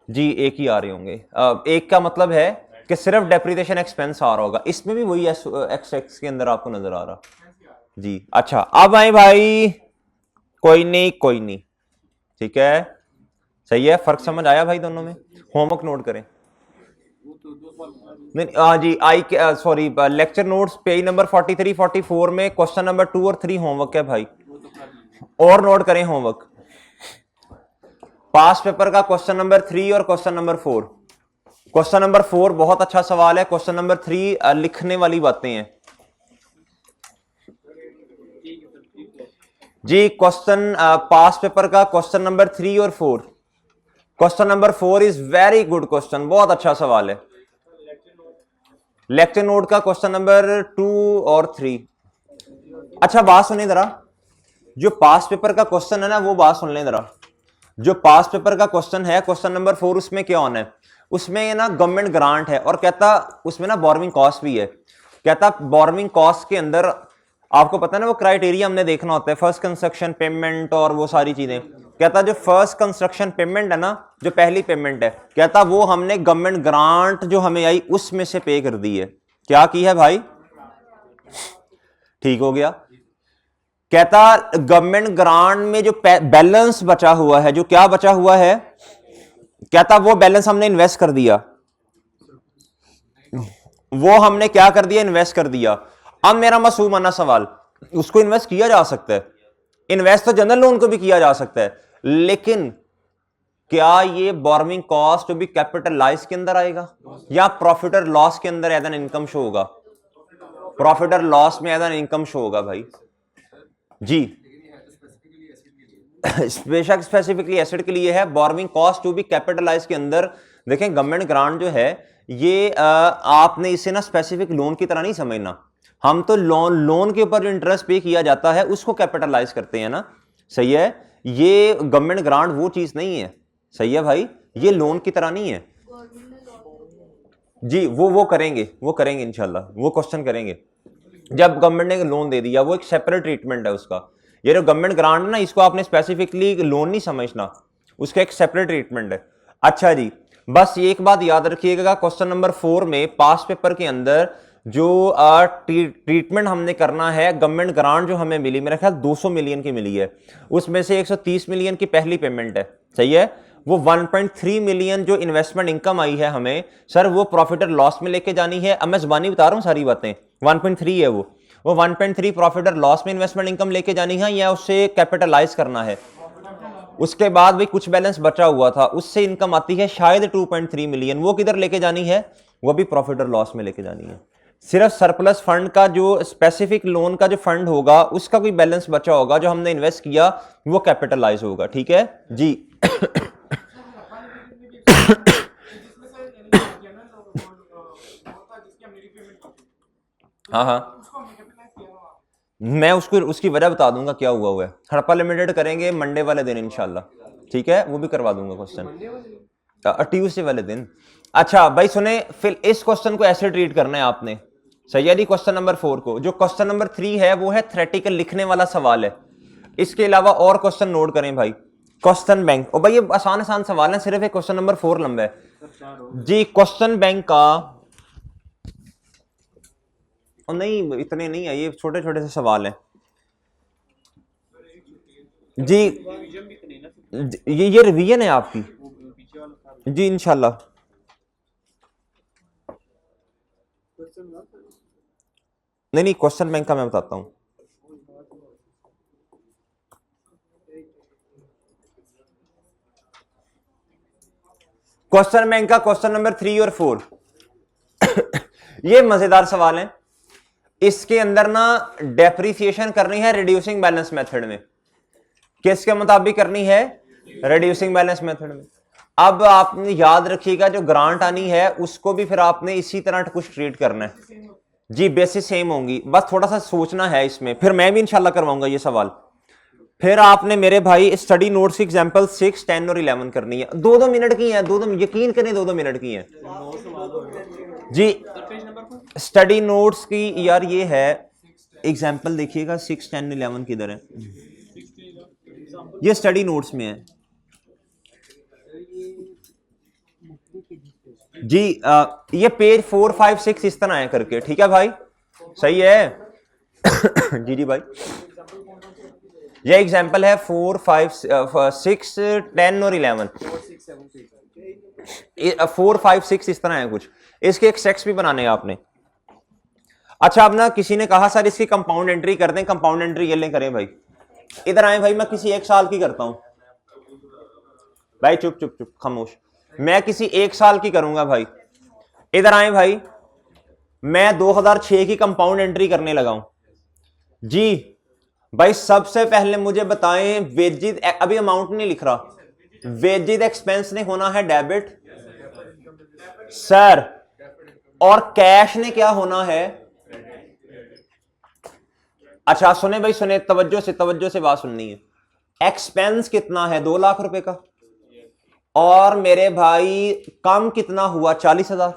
जी एक ही आ रहे होंगे। एक का मतलब है कि सिर्फ डेप्रिसिएशन एक्सपेंस आ रहा होगा, इसमें भी वही एक्स के अंदर आपको नजर आ रहा जी। अच्छा अब आए भाई, कोई नहीं, ठीक है, सही है, फर्क समझ आया भाई दोनों में? होमवर्क नोट करें। नहीं हाँ जी, sorry lecture notes page number 43 44 में क्वेश्चन नंबर 2 और 3 होमवर्क है भाई, और नोट करें होमवर्क। पास पेपर का क्वेश्चन नंबर 3 और क्वेश्चन नंबर 4। क्वेश्चन नंबर 4 बहुत अच्छा सवाल है, क्वेश्चन नंबर 3 लिखने वाली बातें हैं जी। क्वेश्चन पास पेपर का क्वेश्चन नंबर 3 और 4। Question number 4 is very good question, बहुत अच्छा सवाल है। लेक्चर नोट का क्वेश्चन नंबर 2 और 3। अच्छा बात सुनिए जरा, जो पास पेपर का क्वेश्चन है ना, वो बात सुन लें जरा। जो पास पेपर का क्वेश्चन है क्वेश्चन नंबर 4, उसमें क्या होना है? उसमें ना गवर्नमेंट ग्रांट है, और कहता उसमें ना बोरोइंग कॉस्ट भी है। कहता बोरोइंग कॉस्ट के अंदर आपको पता है ना, वो क्राइटेरिया हमने देखना होता है, फर्स्ट कंस्ट्रक्शन पेमेंट और वो सारी चीजें। कहता जो फर्स्ट कंस्ट्रक्शन पेमेंट है ना, जो पहली पेमेंट है, कहता वो हमने गवर्नमेंट ग्रांट जो हमें आई उसमें से पे कर दी है। क्या की है भाई? ठीक हो गया। कहता गवर्नमेंट ग्रांट में जो बैलेंस बचा हुआ है, जो क्या बचा हुआ है, कहता वो बैलेंस हमने इन्वेस्ट कर दिया, वो हमने क्या कर दिया? इन्वेस्ट कर दिया। अब मेरा मासूमाना सवाल, उसको इन्वेस्ट किया जा सकता है, इन्वेस्ट तो जनरल लोन को भी किया जा सकता है, लेकिन क्या ये बोरोइंग कॉस्ट भी कैपिटलाइज के अंदर आएगा, या प्रॉफिट और लॉस के अंदर एज एन इनकम शो होगा? प्रॉफिट और लॉस में एज एन इनकम शो होगा भाई जी। बेशक स्पेसिफिकली एसेट के लिए है, borrowing cost to be capitalize के अंदर। देखें गवर्नमेंट ग्रांट जो है ये आपने इसे ना स्पेसिफिक लोन की तरह नहीं समझना, हम तो लोन के ऊपर जो इंटरेस्ट पे किया जाता है उसको कैपिटलाइज करते हैं ना, सही है। ये गवर्नमेंट ग्रांट वो चीज नहीं है, सही है भाई, ये लोन की तरह नहीं है जी। वो करेंगे इंशाल्लाह, वो क्वेश्चन करेंगे जब गवर्नमेंट ने लोन दे दिया, वो एक सेपरेट ट्रीटमेंट है उसका। ये जो गवर्नमेंट ग्रांट ना, इसको आपने स्पेसिफिकली लोन नहीं समझना, उसका एक सेपरेट ट्रीटमेंट है। अच्छा जी, बस एक बात याद रखिएगा, क्वेश्चन नंबर 4 में पास पेपर के अंदर जो ट्रीटमेंट हमने करना है, गवर्नमेंट ग्रांट जो हमें मिली, मेरा ख्याल 200 मिलियन की मिली है, उसमें से 130 मिलियन की पहली पेमेंट है, सही है। वो 1.3 मिलियन जो इन्वेस्टमेंट इनकम आई है हमें, सर वो प्रॉफिट और लॉस में लेके जानी है। अब मैं जुबानी बता रहा हूं सारी बातें, 1.3 है वो 1.3 प्रॉफिट और लॉस में इन्वेस्टमेंट इनकम लेके जानी है, या उससे कैपिटलाइज करना है। उसके बाद भी कुछ बैलेंस बचा हुआ था, उससे इनकम आती है शायद 2.3 मिलियन, वो किधर लेके जानी है? वो भी प्रॉफिट और लॉस में लेके जानी है। सिर्फ सरप्लस फंड का जो स्पेसिफिक लोन का जो फंड होगा, उसका कोई बैलेंस बचा होगा जो हमने इन्वेस्ट किया, वो कैपिटलाइज होगा, ठीक है जी। हाँ हाँ, मैं उसको उसकी वजह बता दूंगा क्या हुआ है। हड़प्पा लिमिटेड करेंगे मंडे वाले दिन इंशाल्लाह, ठीक है, वो भी करवा दूंगा क्वेश्चन ट्यूसडे वाले दिन। अच्छा भाई सुने, फिर इस क्वेश्चन को ऐसे ट्रीट करना है आपने, सही है जी। क्वेश्चन नंबर 4 को, जो क्वेश्चन नंबर 3 है वो है थ्योरेटिकल लिखने वाला सवाल है। इसके अलावा और क्वेश्चन नोट करें भाई। क्वेश्चन बैंक, और भाई ये आसान आसान सवाल है, सिर्फ एक क्वेश्चन नंबर 4 लंबा है जी। क्वेश्चन बैंक का, और नहीं इतने नहीं है, ये छोटे छोटे से सवाल हैं जी। ये रिवीजन है आपकी जी इंशाल्लाह। नहीं नहीं, क्वेश्चन बैंक का मैं बताता हूं। क्वेश्चन बैंक का क्वेश्चन नंबर 3 और 4 ये मजेदार सवाल है। इसके अंदर ना डेप्रिसिएशन करनी है रिड्यूसिंग बैलेंस मेथड में। किसके मुताबिक करनी है? रिड्यूसिंग बैलेंस मेथड में। अब आपने याद रखिएगा, जो ग्रांट आनी है उसको भी फिर आपने इसी तरह कुछ ट्रीट करना है जी। बेसिस सेम होंगी, बस थोड़ा सा सोचना है इसमें। फिर मैं भी इंशाल्लाह करवाऊंगा ये सवाल। फिर आपने मेरे भाई स्टडी नोट्स की एग्जांपल 6, 10 और 11 करनी है। 2-2 मिनट की है, यकीन करें 2-2 मिनट की है जी। स्टडी नोट्स की यार ये है एग्जांपल, देखिएगा 6, 10, 11 किधर है? ये स्टडी नोट्स में है जी। ये पेज 4, 5, 6 इस तरह है करके, ठीक है भाई, सही है जी जी भाई। ये एग्जांपल है 4, 5, 6, 10 और 11। 4, 5, 6 इस तरह है कुछ। इसके एक सेक्स भी बनाने हैं आपने। अच्छा, अब ना किसी ने कहा सर इसकी कंपाउंड एंट्री कर दें। कंपाउंड एंट्री ये ले करें भाई, इधर आए भाई। मैं किसी 1 साल की करता हूं भाई, चुप चुप चुप खामोश। मैं किसी 1 साल की करूंगा भाई। इधर आए भाई, मैं 2006 की कंपाउंड एंट्री करने लगा हूं जी। भाई सबसे पहले मुझे बताएं, वेजिज, अभी अमाउंट नहीं लिख रहा, वेजिज एक्सपेंस ने होना है डेबिट सर, और कैश ने क्या होना है? अच्छा सुने भाई, सुने तवज्जो से बात सुननी है। एक्सपेंस कितना है? 2 लाख रुपए का, और मेरे भाई कम कितना हुआ? 40,000।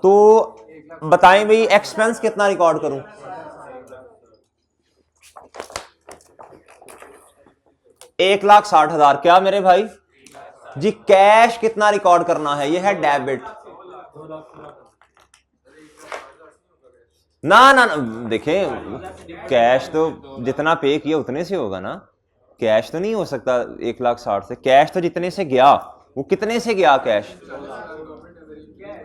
तो बताएं भाई एक्सपेंस कितना रिकॉर्ड करूं? 1,60,000। क्या मेरे भाई जी? कैश कितना रिकॉर्ड करना है? यह है डेबिट। ना ना ना, देखें कैश तो जितना पे किया उतने से होगा ना, कैश तो नहीं हो सकता 1,60,000 से। कैश तो जितने से गया, वो कितने से गया कैश?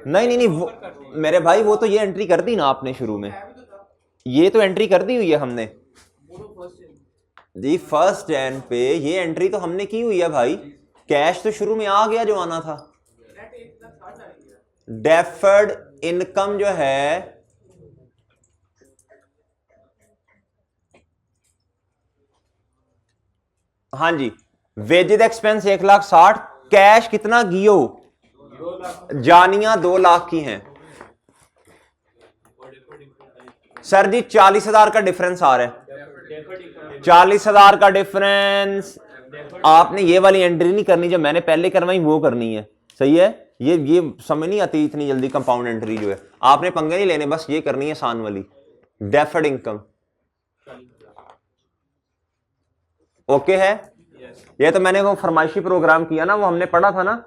नहीं नहीं नहीं, वो मेरे भाई वो तो ये एंट्री कर दी ना आपने शुरू में, ये तो एंट्री कर दी हुई है हमने जी। 1 जन पे ये एंट्री तो हमने की हुई है भाई। कैश तो शुरू में आ गया जो आना था। डेफर्ड इनकम जो है, हाँ जी, वेजेज एक्सपेंस 1,60,000, कैश कितना गियो? जानिया 2 लाख की हैं सर जी। 40,000 का डिफरेंस आ रहा है, 40,000 का डिफरेंस। आपने ये वाली एंट्री नहीं करनी जो मैंने पहले करवाई, वो करनी है, सही है। ये समझ नहीं आती इतनी जल्दी कंपाउंड एंट्री जो है, आपने पंगे नहीं लेने, बस ये करनी है आसान वाली, डेफर्ड इनकम। ओके है। ये तो मैंने वो फरमाइशी प्रोग्राम किया ना, वो हमने पढ़ा था ना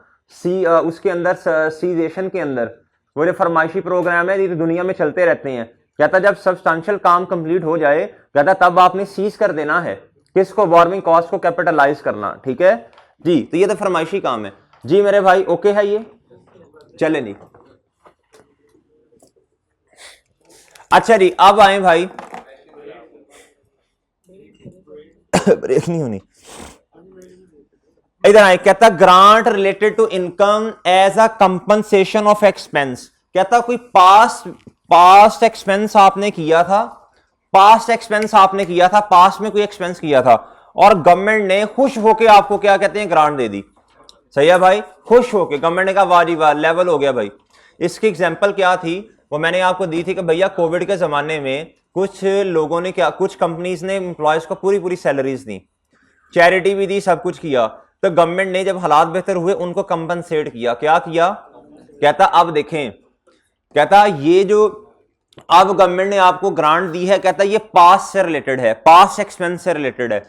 उसके अंदर सीजेशन के अंदर, वो जो फरमाइशी प्रोग्राम है ये तो दुनिया में चलते रहते हैं। कहता जब सब्सटेंशियल काम कंप्लीट हो जाए, कहता तब आपने सीज कर देना है किसको? बोरोइंग कॉस्ट को कैपिटलाइज करना, ठीक है जी। तो ये तो फरमाइशी काम है जी मेरे भाई। ओके है ये, चले नहीं। अच्छा जी, अब आए भाई ब्रेक नहीं होनी, इधर आए। कहता grant related to income as a compensation of expense. कहता कोई पास्ट एक्सपेंस आपने किया था, पास्ट में कोई एक्सपेंस किया था, और गवर्नमेंट ने खुश होकर आपको क्या कहते हैं? ग्रांट दे दी। सही है भाई, खुश होके गवर्नमेंट ने कहा वाह जी वाह लेवल हो गया भाई। इसकी एग्जांपल क्या थी वो मैंने आपको दी थी कि भैया कोविड के जमाने में कुछ लोगों ने क्या, कुछ कंपनीज ने एम्प्लॉयज को पूरी पूरी सैलरीज दी, चैरिटी भी दी, सब कुछ किया। तो गवर्नमेंट ने जब हालात बेहतर हुए उनको कंपनसेट किया। क्या किया? कहता अब देखें, कहता ये जो अब गवर्नमेंट ने आपको ग्रांट दी है, कहता ये पास से रिलेटेड है, पास एक्सपेंस से रिलेटेड है।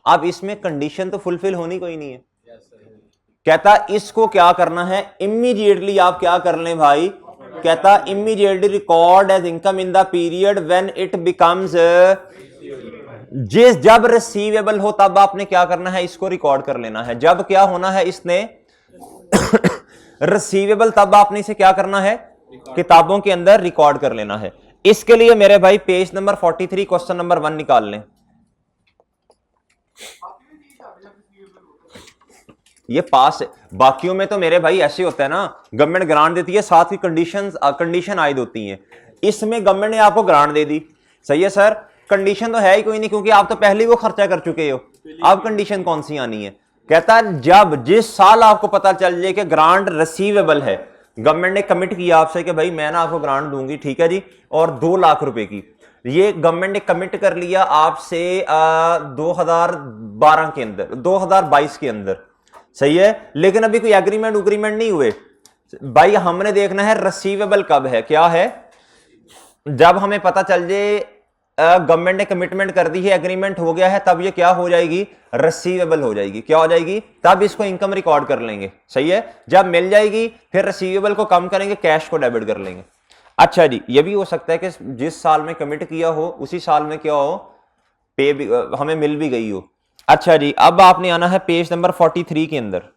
अब इसमें कंडीशन तो फुलफिल होनी कोई नहीं है। कहता इसको क्या करना है, इमीडिएटली आप क्या कर लें भाई, कहता immediately record as income in the period when it becomes, जब रिसीवेबल हो तब आपने क्या करना है, इसको रिकॉर्ड कर लेना है। जब क्या होना है, इसने रिसीवेबल, तब आपने इसे क्या करना है, किताबों के अंदर रिकॉर्ड कर लेना है। इसके लिए मेरे भाई पेज नंबर 43 क्वेश्चन नंबर 1 निकाल लें। ये पास है, बाकियों में तो मेरे भाई ऐसे होता है ना, गवर्नमेंट ग्रांट देती है साथ ही कंडीशन आयद होती हैं। इसमें गवर्नमेंट ने आपको ग्रांट दे दी, सही है सर, कंडीशन तो है ही कोई नहीं क्योंकि आप तो पहले ही वो खर्चा कर चुके हो, अब कंडीशन कौन सी आनी है। कहता है जब जिस साल आपको पता चल जाए कि ग्रांट रिसीवेबल है, गवर्नमेंट ने कमिट किया आपसे कि भाई मैं ना आपको ग्रांट दूंगी, ठीक है जी, और 2 लाख रुपए की, ये गवर्नमेंट ने कमिट कर लिया आपसे 2012 के अंदर, 2022 के अंदर, सही है, लेकिन अभी कोई एग्रीमेंट नहीं हुए भाई। हमने देखना है रिसीवेबल कब है, क्या है, जब हमें पता चल जाए गवर्नमेंट ने कमिटमेंट कर दी है, एग्रीमेंट हो गया है, तब ये क्या हो जाएगी, रिसीवेबल हो जाएगी। क्या हो जाएगी, तब इसको इनकम रिकॉर्ड कर लेंगे, सही है। जब मिल जाएगी फिर रिसीवेबल को कम करेंगे, कैश को डेबिट कर लेंगे। अच्छा जी, ये भी हो सकता है कि जिस साल में कमिट किया हो उसी साल में क्या हो, पे भी हमें मिल भी गई हो। अच्छा जी, अब आपने आना है पेज नंबर 43 के अंदर।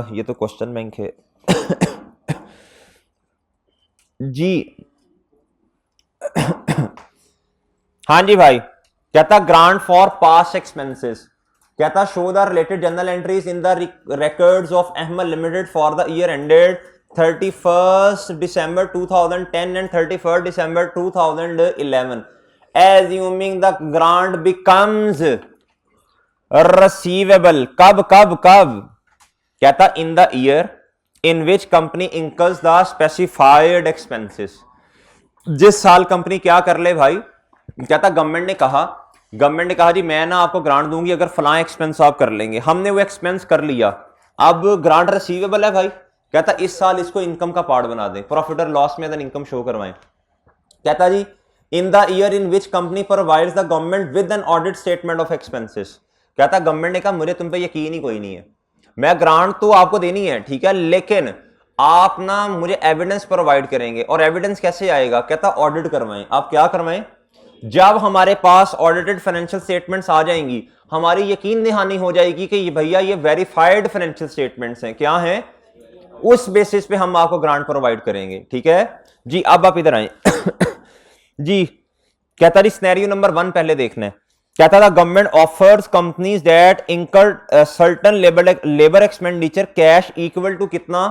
ये तो क्वेश्चन बैंक है जी। हाँ जी भाई, कहता ग्रांट फॉर पास्ट एक्सपेंसेस, कहता show the related journal entries in the records of Ahmed limited for the year ended 31st December 2010 and 31st December 2011, assuming the grant becomes receivable, कब कब कब, कहता इन the year in which company incurs the specified expenses, जिस साल company क्या कर ले भाई, कहता गवर्नमेंट ने कहा जी मैं ना आपको ग्रांट दूंगी अगर फलां एक्सपेंस आप कर लेंगे, हमने वो एक्सपेंस कर लिया, अब ग्रांट रिसीवेबल है भाई, कहता इस साल इसको इनकम का पार्ट बना दें, प्रॉफिट और लॉस में इनकम शो करवाएं। कहता जी in the year in which company provides the government with an audit statement of expenses, कहता गवर्नमेंट ने कहा मुझे तुम पे यकीन ही कोई नहीं है, मैं ग्रांट तो आपको देनी है ठीक है, लेकिन आप ना मुझे एविडेंस प्रोवाइड करेंगे, और एविडेंस कैसे आएगा, कहता ऑडिट करवाएं। आप क्या करवाएं, जब हमारे पास ऑडिटेड फाइनेंशियल स्टेटमेंट्स आ जाएंगी, हमारी यकीन दहानी हो जाएगी कि भैया ये वेरीफाइड फाइनेंशियल स्टेटमेंट्स हैं, क्या हैं, उस बेसिस पे हम आपको ग्रांट प्रोवाइड करेंगे, ठीक है जी। अब आप इधर आए जी, कहता जी सिनेरियो नंबर 1 पहले देखना है, कहता था government offers companies that incurred certain labour expenditure cash equal to कितना,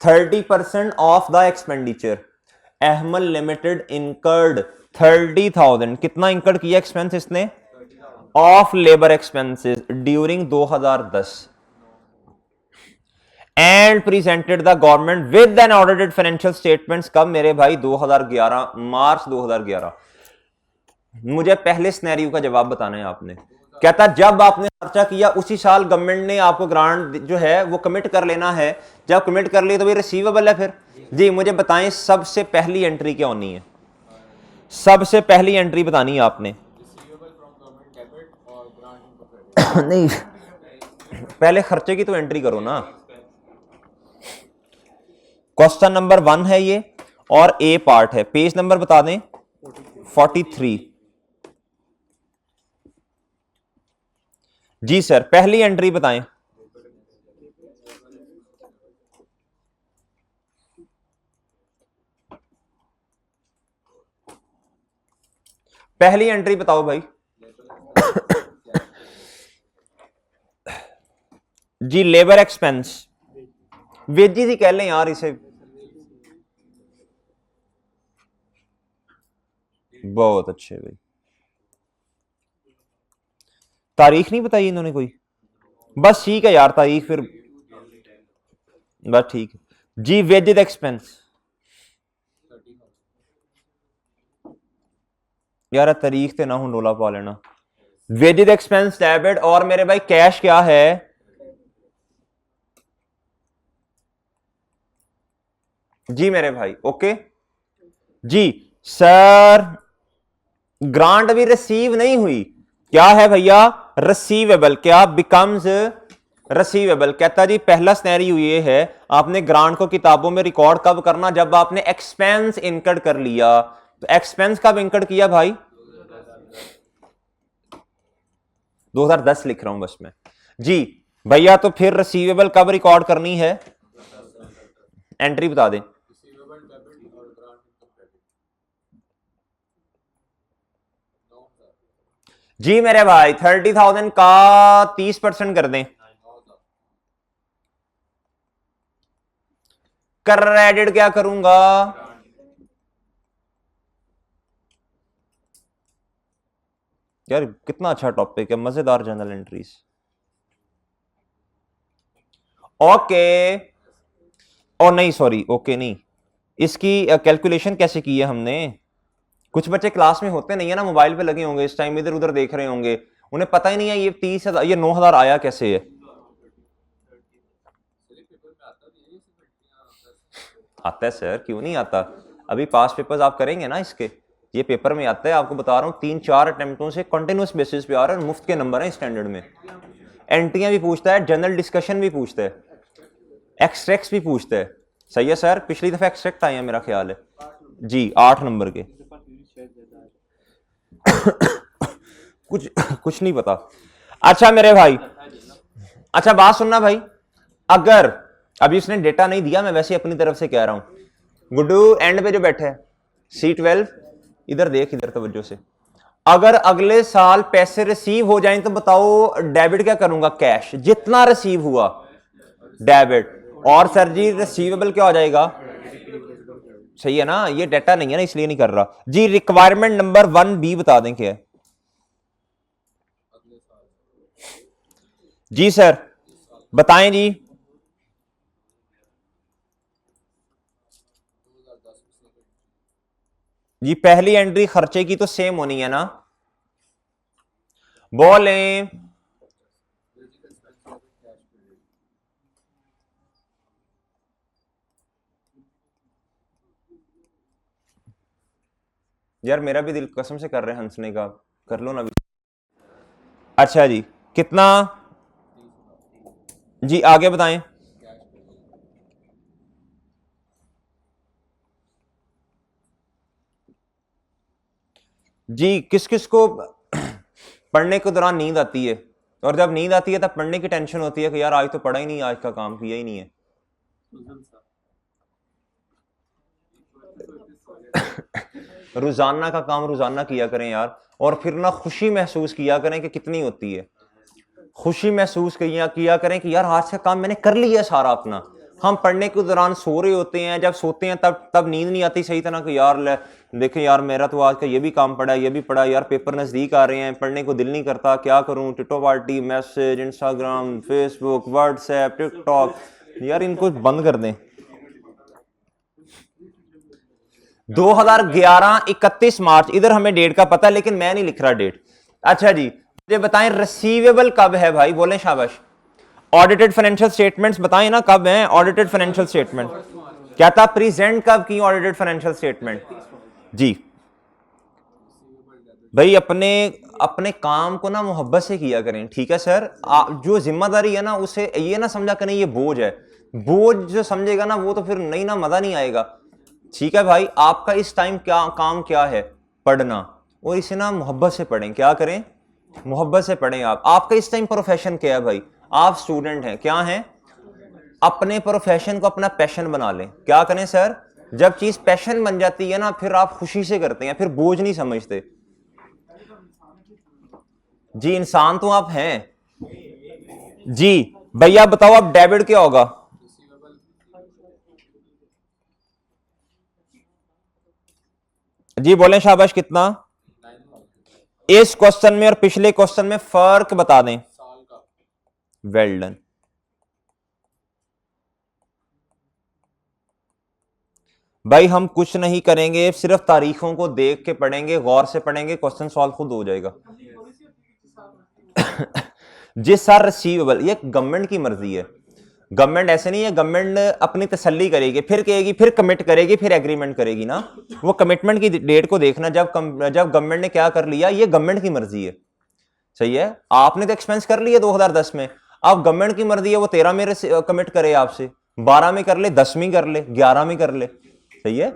30% of the expenditure. Ahmed limited incurred 30,000, कितना इंकर्ड किया एक्सपेंस इसने, of labour expenses during 2010, and presented the government with an audited financial statements, कब मेरे भाई 2011, मार्च 2011। मुझे पहले scenario का जवाब बताना है आपने। कहता जब आपने खर्चा किया उसी साल गवर्नमेंट ने आपको ग्रांट जो है वो कमिट कर लेना है, जब कमिट कर लिया तो भी रिसीवेबल है फिर जी। मुझे बताएं सबसे पहली एंट्री क्या होनी है, सबसे पहली एंट्री बतानी है आपने नहीं पहले खर्चे की तो एंट्री करो ना। क्वेश्चन नंबर 1 है ये और ए पार्ट है, पेज नंबर बता दें 43 जी सर। पहली एंट्री बताएं, पहली एंट्री बताओ भाई जी। लेबर एक्सपेंस, वेजिस ही कह लें यार इसे, बहुत अच्छे भाई। तारीख नहीं बताई इन्होंने कोई? बस ठीक है यार, तारीख फिर बस ठीक है जी। वेजेड एक्सपेंस यार, तारीख ते ना हूं डोला पा लेना। वेजेड एक्सपेंस डेबिट, और मेरे भाई कैश क्या है? जी मेरे भाई ओके जी सर। ग्रांट अभी रिसीव नहीं हुई, क्या है भैया? रिसीवेबल। क्या बिकम्स रिसीवेबल? कहता जी पहला सिनेरियो ये है, आपने ग्रांट को किताबों में रिकॉर्ड कब करना? जब आपने एक्सपेंस इनकर्ड कर लिया। तो एक्सपेंस कब इनकर्ड किया भाई? 2010 लिख रहा हूं बस मैं जी भैया। तो फिर रिसीवेबल कब रिकॉर्ड करनी है? एंट्री बता दें। जी मेरे भाई 30,000 का 30% कर दें। क्रेडिट क्या करूंगा? यार कितना अच्छा टॉपिक है, मजेदार जर्नल एंट्रीज। ओके, और नहीं सॉरी, ओके नहीं, इसकी कैलकुलेशन कैसे की है हमने? कुछ बच्चे क्लास में होते नहीं है ना, मोबाइल पे लगे होंगे इस टाइम, इधर उधर देख रहे होंगे, उन्हें पता ही नहीं है ये 30,000 ये 9,000 आया कैसे है। आता है सर, क्यों नहीं आता? अभी पास पेपर्स आप करेंगे ना इसके, ये पेपर में आता है, आपको बता रहा हूँ 3-4 अटेम्प्टों से कंटिन्यूस बेसिस पे आ रहा है, मुफ्त के नंबर है स्टैंडर्ड में। एंट्रियां भी पूछता है, जनरल डिस्कशन भी पूछता है, एक्सट्रैक्ट्स भी पूछता है। सही है सर, पिछली दफा एक्सट्रैक्ट आए हैं मेरा ख्याल है जी, 8 नंबर के। कुछ कुछ नहीं पता। अच्छा मेरे भाई, अच्छा बात सुनना भाई, अगर अभी उसने डेटा नहीं दिया, मैं वैसे अपनी तरफ से कह रहा हूं। गुड्डू एंड पे जो बैठे है C12, इधर देख, इधर तवज्जो से। अगर अगले साल पैसे रिसीव हो जाएं तो बताओ डेबिट क्या करूंगा? कैश, जितना रिसीव हुआ डेबिट। और सर जी रिसीवेबल क्या हो जाएगा? सही है ना, ये डेटा नहीं है ना इसलिए नहीं कर रहा जी। रिक्वायरमेंट नंबर 1B बता दें क्या है? जी सर बताएं जी। जी पहली एंट्री खर्चे की तो सेम होनी है ना, बोलें। यार मेरा भी दिल कसम से कर रहे हैं हंसने का, कर लो ना भी। अच्छा जी, कितना? जी आगे बताएं। जी किस किस को पढ़ने के दौरान नींद आती है? और जब नींद आती है तब पढ़ने की टेंशन होती है कि यार आज तो पढ़ा ही नहीं, आज का काम किया ही नहीं है। रोजाना का काम रोजाना किया करें यार, और फिर ना खुशी महसूस किया करें कि कितनी होती है। खुशी महसूस किया करें कि यार आज का काम मैंने कर लिया सारा अपना। हम पढ़ने के दौरान सो रहे होते हैं, जब सोते हैं तब नींद नहीं आती सही तरह कि यार देखें यार मेरा तो आज का ये भी काम पड़ा है, ये भी पड़ा, यार पेपर नजदीक आ रहे हैं, पढ़ने को दिल नहीं करता, क्या करूं? Tito party, message, Instagram, Facebook, WhatsApp, TikTok, यार इनको बंद कर दें। 2011 31 मार्च, इधर हमें डेट का पता है लेकिन मैं नहीं लिख रहा डेट। अच्छा जी मुझे बताएं रिसीवेबल कब है भाई? बोले शाबाश। ऑडिटेड फाइनेंशियल स्टेटमेंट्स बताएं ना कब है ऑडिटेड फाइनेंशियल स्टेटमेंट? क्या था? प्रेजेंट कब की ऑडिटेड फाइनेंशियल स्टेटमेंट? जी भाई अपने अपने काम को ना मोहब्बत से किया करें, ठीक है सर। जो जिम्मेदारी है ना उसे ये ना समझा करें ये बोझ है। बोझ जो समझेगा ना वो तो फिर नहीं ना, मजा नहीं आएगा। ठीक है भाई, आपका इस टाइम क्या काम क्या है? पढ़ना, और इसे ना मोहब्बत से पढ़ें। क्या करें? मोहब्बत से पढ़ें। आपका इस टाइम प्रोफेशन क्या है भाई? आप स्टूडेंट हैं, क्या हैं? अपने प्रोफेशन को अपना पैशन बना लें। क्या करें सर? जब चीज पैशन बन जाती है ना फिर आप खुशी से करते हैं, फिर बोझ नहीं समझते। जी इंसान तो आप हैं जी। भैया बताओ अब डेबिट क्या होगा? जी बोलें शाबाश, कितना? इस क्वेश्चन में और पिछले क्वेश्चन में फर्क बता दें। Well done. भाई हम कुछ नहीं करेंगे, सिर्फ तारीखों को देख के पढ़ेंगे, गौर से पढ़ेंगे, क्वेश्चन सॉल्व खुद हो जाएगा। जिस साल रिसीवेबल, ये गवर्नमेंट की मर्जी है। गवर्नमेंट ऐसे नहीं है, गवर्नमेंट अपनी तसल्ली करेगी, फिर कहेगी, फिर कमिट करेगी, फिर एग्रीमेंट करेगी ना। वो कमिटमेंट की डेट को देखना, जब गवर्नमेंट ने क्या कर लिया, ये गवर्नमेंट की मर्जी है। सही है, आपने तो एक्सपेंस कर लिया 2010 में, अब गवर्नमेंट की मर्जी है वो 13 में कमिट करे आपसे, 12 में कर ले, 10 में कर ले, 11 में कर ले। सही है,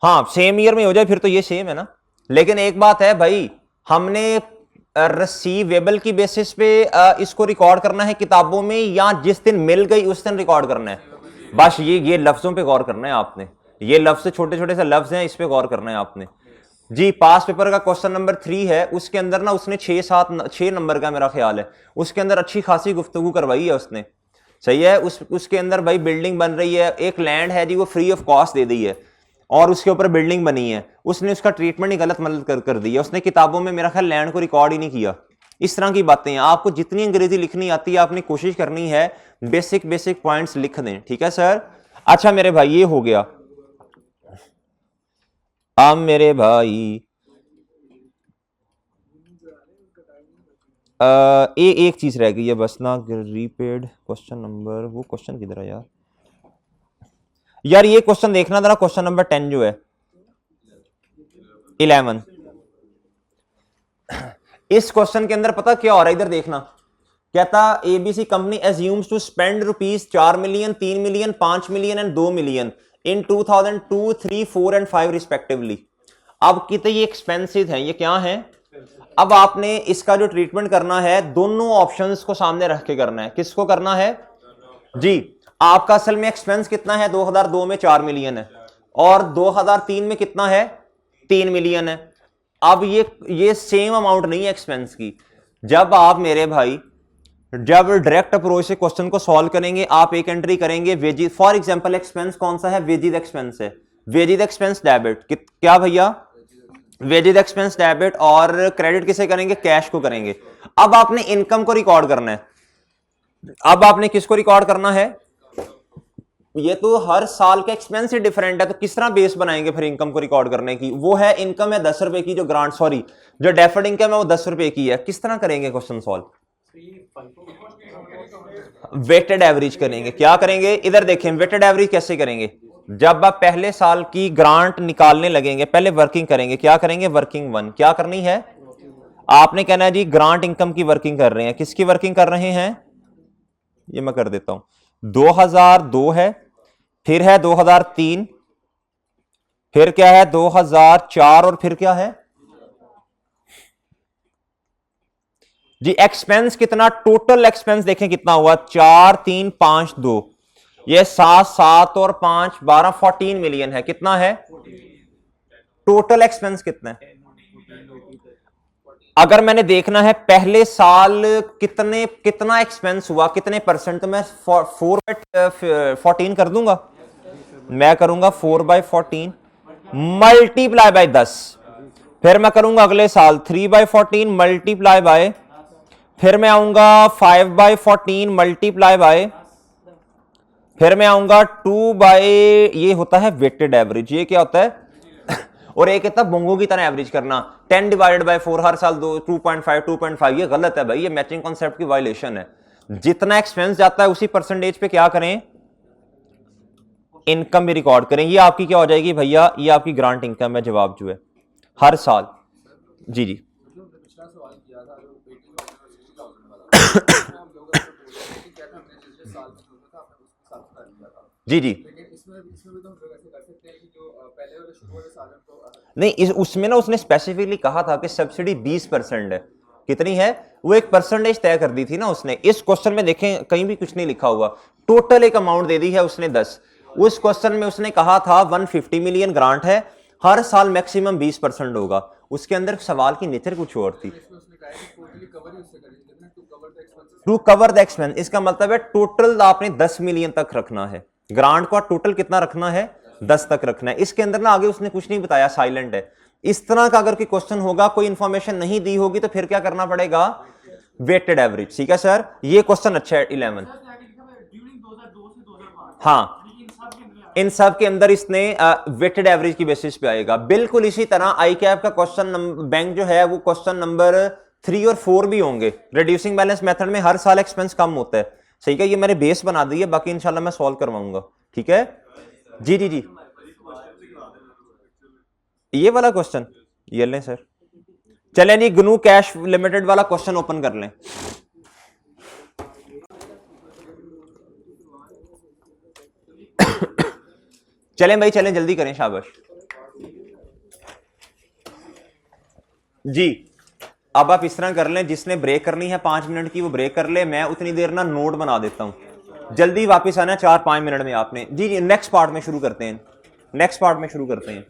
हाँ सेम ईयर में हो जाए फिर तो ये सेम है ना। लेकिन एक बात है भाई, हमने रिसीवेबल की बेसिस पे इसको रिकॉर्ड करना है किताबों में, या जिस दिन मिल गई उस दिन रिकॉर्ड करना है। बस ये लफ्जों पे गौर करना है आपने, ये लफ्ज छोटे छोटे से लफ्ज हैं, इस पे गौर करना है आपने। जी पास पेपर का क्वेश्चन नंबर 3 है, उसके अंदर ना उसने 6 नंबर का मेरा ख्याल है, उसके अंदर अच्छी खासी गुफ्तगू करवाई है उसने। सही है, उसके अंदर भाई बिल्डिंग बन रही है, एक लैंड है जी वो फ्री ऑफ कॉस्ट दे दी है, और उसके ऊपर बिल्डिंग बनी है, उसने उसका ट्रीटमेंट ही गलत मलत कर दिया, उसने किताबों में मेरा ख्याल लैंड को रिकॉर्ड ही नहीं किया। इस तरह की बातें हैं। आपको जितनी अंग्रेजी लिखनी आती है आपने कोशिश करनी है बेसिक बेसिक पॉइंट्स लिख दें, ठीक है सर। अच्छा मेरे भाई ये हो गया। अब मेरे भाई एक चीज रह गई है बस ना, रीपेड क्वेश्चन नंबर, वो क्वेश्चन किधर है यार ये क्वेश्चन देखना जरा, क्वेश्चन नंबर 10 जो है 11, इस क्वेश्चन के अंदर पता क्या हो रहा है, इधर देखना। कहता ABC company assumes to spend rupees 4 million, 3 million, 5 million and 2 million in 2002, 3, 4 and 5 respectively. अब कितने ये एक्सपेंसिव हैं, ये क्या है। अब आपने इसका जो ट्रीटमेंट करना है दोनों ऑप्शंस को सामने रख के करना है। किसको करना है जी, आपका असल में एक्सपेंस कितना है, 2002 में 4 मिलियन है और 2003 में कितना है, 3 मिलियन है। अब ये सेम अमाउंट नहीं है एक्सपेंस की। जब आप मेरे भाई जब डायरेक्ट अप्रोच से क्वेश्चन को सॉल्व करेंगे, आप एक एंट्री करेंगे वेजी, फॉर एग्जांपल एक्सपेंस कौन सा है, वेजिज एक्सपेंस है, वेजिज एक्सपेंस डेबिट, क्या भैया, वेजिज एक्सपेंस डेबिट, और क्रेडिट किसे करेंगे, कैश को करेंगे। अब आपने इनकम को रिकॉर्ड करना है, अब आपने किसको रिकॉर्ड करना है, ये तो हर साल के एक्सपेंस ही डिफरेंट है, तो किस तरह बेस बनाएंगे फिर इनकम को रिकॉर्ड करने की। वो है इनकम है 10 रुपए की, जो ग्रांट सॉरी जो डेफर्ड इनकम है वो 10 रुपए की है। किस तरह करेंगे क्वेश्चन सॉल्व, वेटेड एवरेज करेंगे। क्या करेंगे, इधर देखें वेटेड एवरेज कैसे करेंगे। जब आप पहले साल की ग्रांट निकालने लगेंगे, पहले वर्किंग करेंगे, क्या करेंगे, वर्किंग 1 क्या करनी है, आपने कहना है जी ग्रांट इनकम की वर्किंग कर रहे हैं। किसकी वर्किंग कर रहे हैं, ये मैं कर देता हूं, 2002 है, फिर है 2003, फिर क्या है 2004, और फिर क्या है जी एक्सपेंस कितना, टोटल एक्सपेंस देखें कितना हुआ, 4, 3, 5, 2, ये 7, 7 और 5, 12, 14 मिलियन है। कितना है टोटल एक्सपेंस कितना है। अगर मैंने देखना है पहले साल कितना एक्सपेंस हुआ, कितने परसेंट, तो मैं 4/14 कर दूंगा, मैं करूंगा 4/14 मल्टीप्लाई बाय 10, फिर मैं करूंगा अगले साल 3/14 मल्टीप्लाई बाय, फिर मैं आऊंगा 5/14 मल्टीप्लाई बाय, फिर मैं आऊंगा 2 ये होता है वेटेड एवरेज, ये क्या होता है और एक कहता है बोंगो की तरह एवरेज करना, 10 डिवाइडेड बाय 4 हर साल 2.5, ये गलत है भाई, ये मैचिंग कॉन्सेप्ट की वायलेशन है। जितना एक्सपेंस जाता है उसी परसेंटेज पे क्या करें, इनकम भी रिकॉर्ड करें। ये आपकी क्या हो जाएगी भैया, ये आपकी ग्रांट इनकम है, जवाब जो है हर साल। जी जी जी जी नहीं, उसमें ना उसने स्पेसिफिकली कहा था कि सब्सिडी 20% है। कितनी है, वो एक परसेंटेज तय कर दी थी ना उसने। इस क्वेश्चन में देखें कहीं भी कुछ नहीं लिखा हुआ, टोटल एक अमाउंट दे दी है उसने 10। उस क्वेश्चन में उसने कहा था 150 मिलियन ग्रांट है, हर साल मैक्सिमम 20% होगा। उसके अंदर सवाल की नेचर कुछ और थी, टू कवर द एक्सपेंस, इसका मतलब है टोटल आपने 10 मिलियन तक रखना है, ग्रांट का टोटल कितना रखना है 10 तक रखना है। इसके अंदर ना आगे उसने कुछ नहीं बताया, साइलेंट है। इस तरह का अगर कोई क्वेश्चन होगा, कोई इंफॉर्मेशन नहीं दी होगी, तो फिर क्या करना पड़ेगा, वेटेड एवरेज। ठीक है सर, ये क्वेश्चन अच्छा है 11। हाँ, इन सब के अंदर इसने वेटेड एवरेज की बेसिस पे आएगा। बिल्कुल इसी तरह आई कैप का क्वेश्चन बैंक जो है वो क्वेश्चन नंबर 3 और 4 भी होंगे। रिड्यूसिंग बैलेंस मेथड में हर साल एक्सपेंस कम होता है, सही है। ये मैंने बेस बना दी है, बाकी इंशाल्लाह मैं सॉल्व करवाऊंगा। ठीक है जी जी जी, ये वाला क्वेश्चन ये लें सर। चलें जी, GNU कैश लिमिटेड वाला क्वेश्चन ओपन कर लें। चलें भाई चलें, जल्दी करें, शाबाश जी। अब आप इस तरह कर लें, जिसने ब्रेक करनी है 5 मिनट की वो ब्रेक कर ले, मैं उतनी देर ना नोट बना देता हूं। जल्दी वापस आना 4-5 मिनट में आपने। जी जी, नेक्स्ट पार्ट में शुरू करते हैं, नेक्स्ट पार्ट में शुरू करते हैं।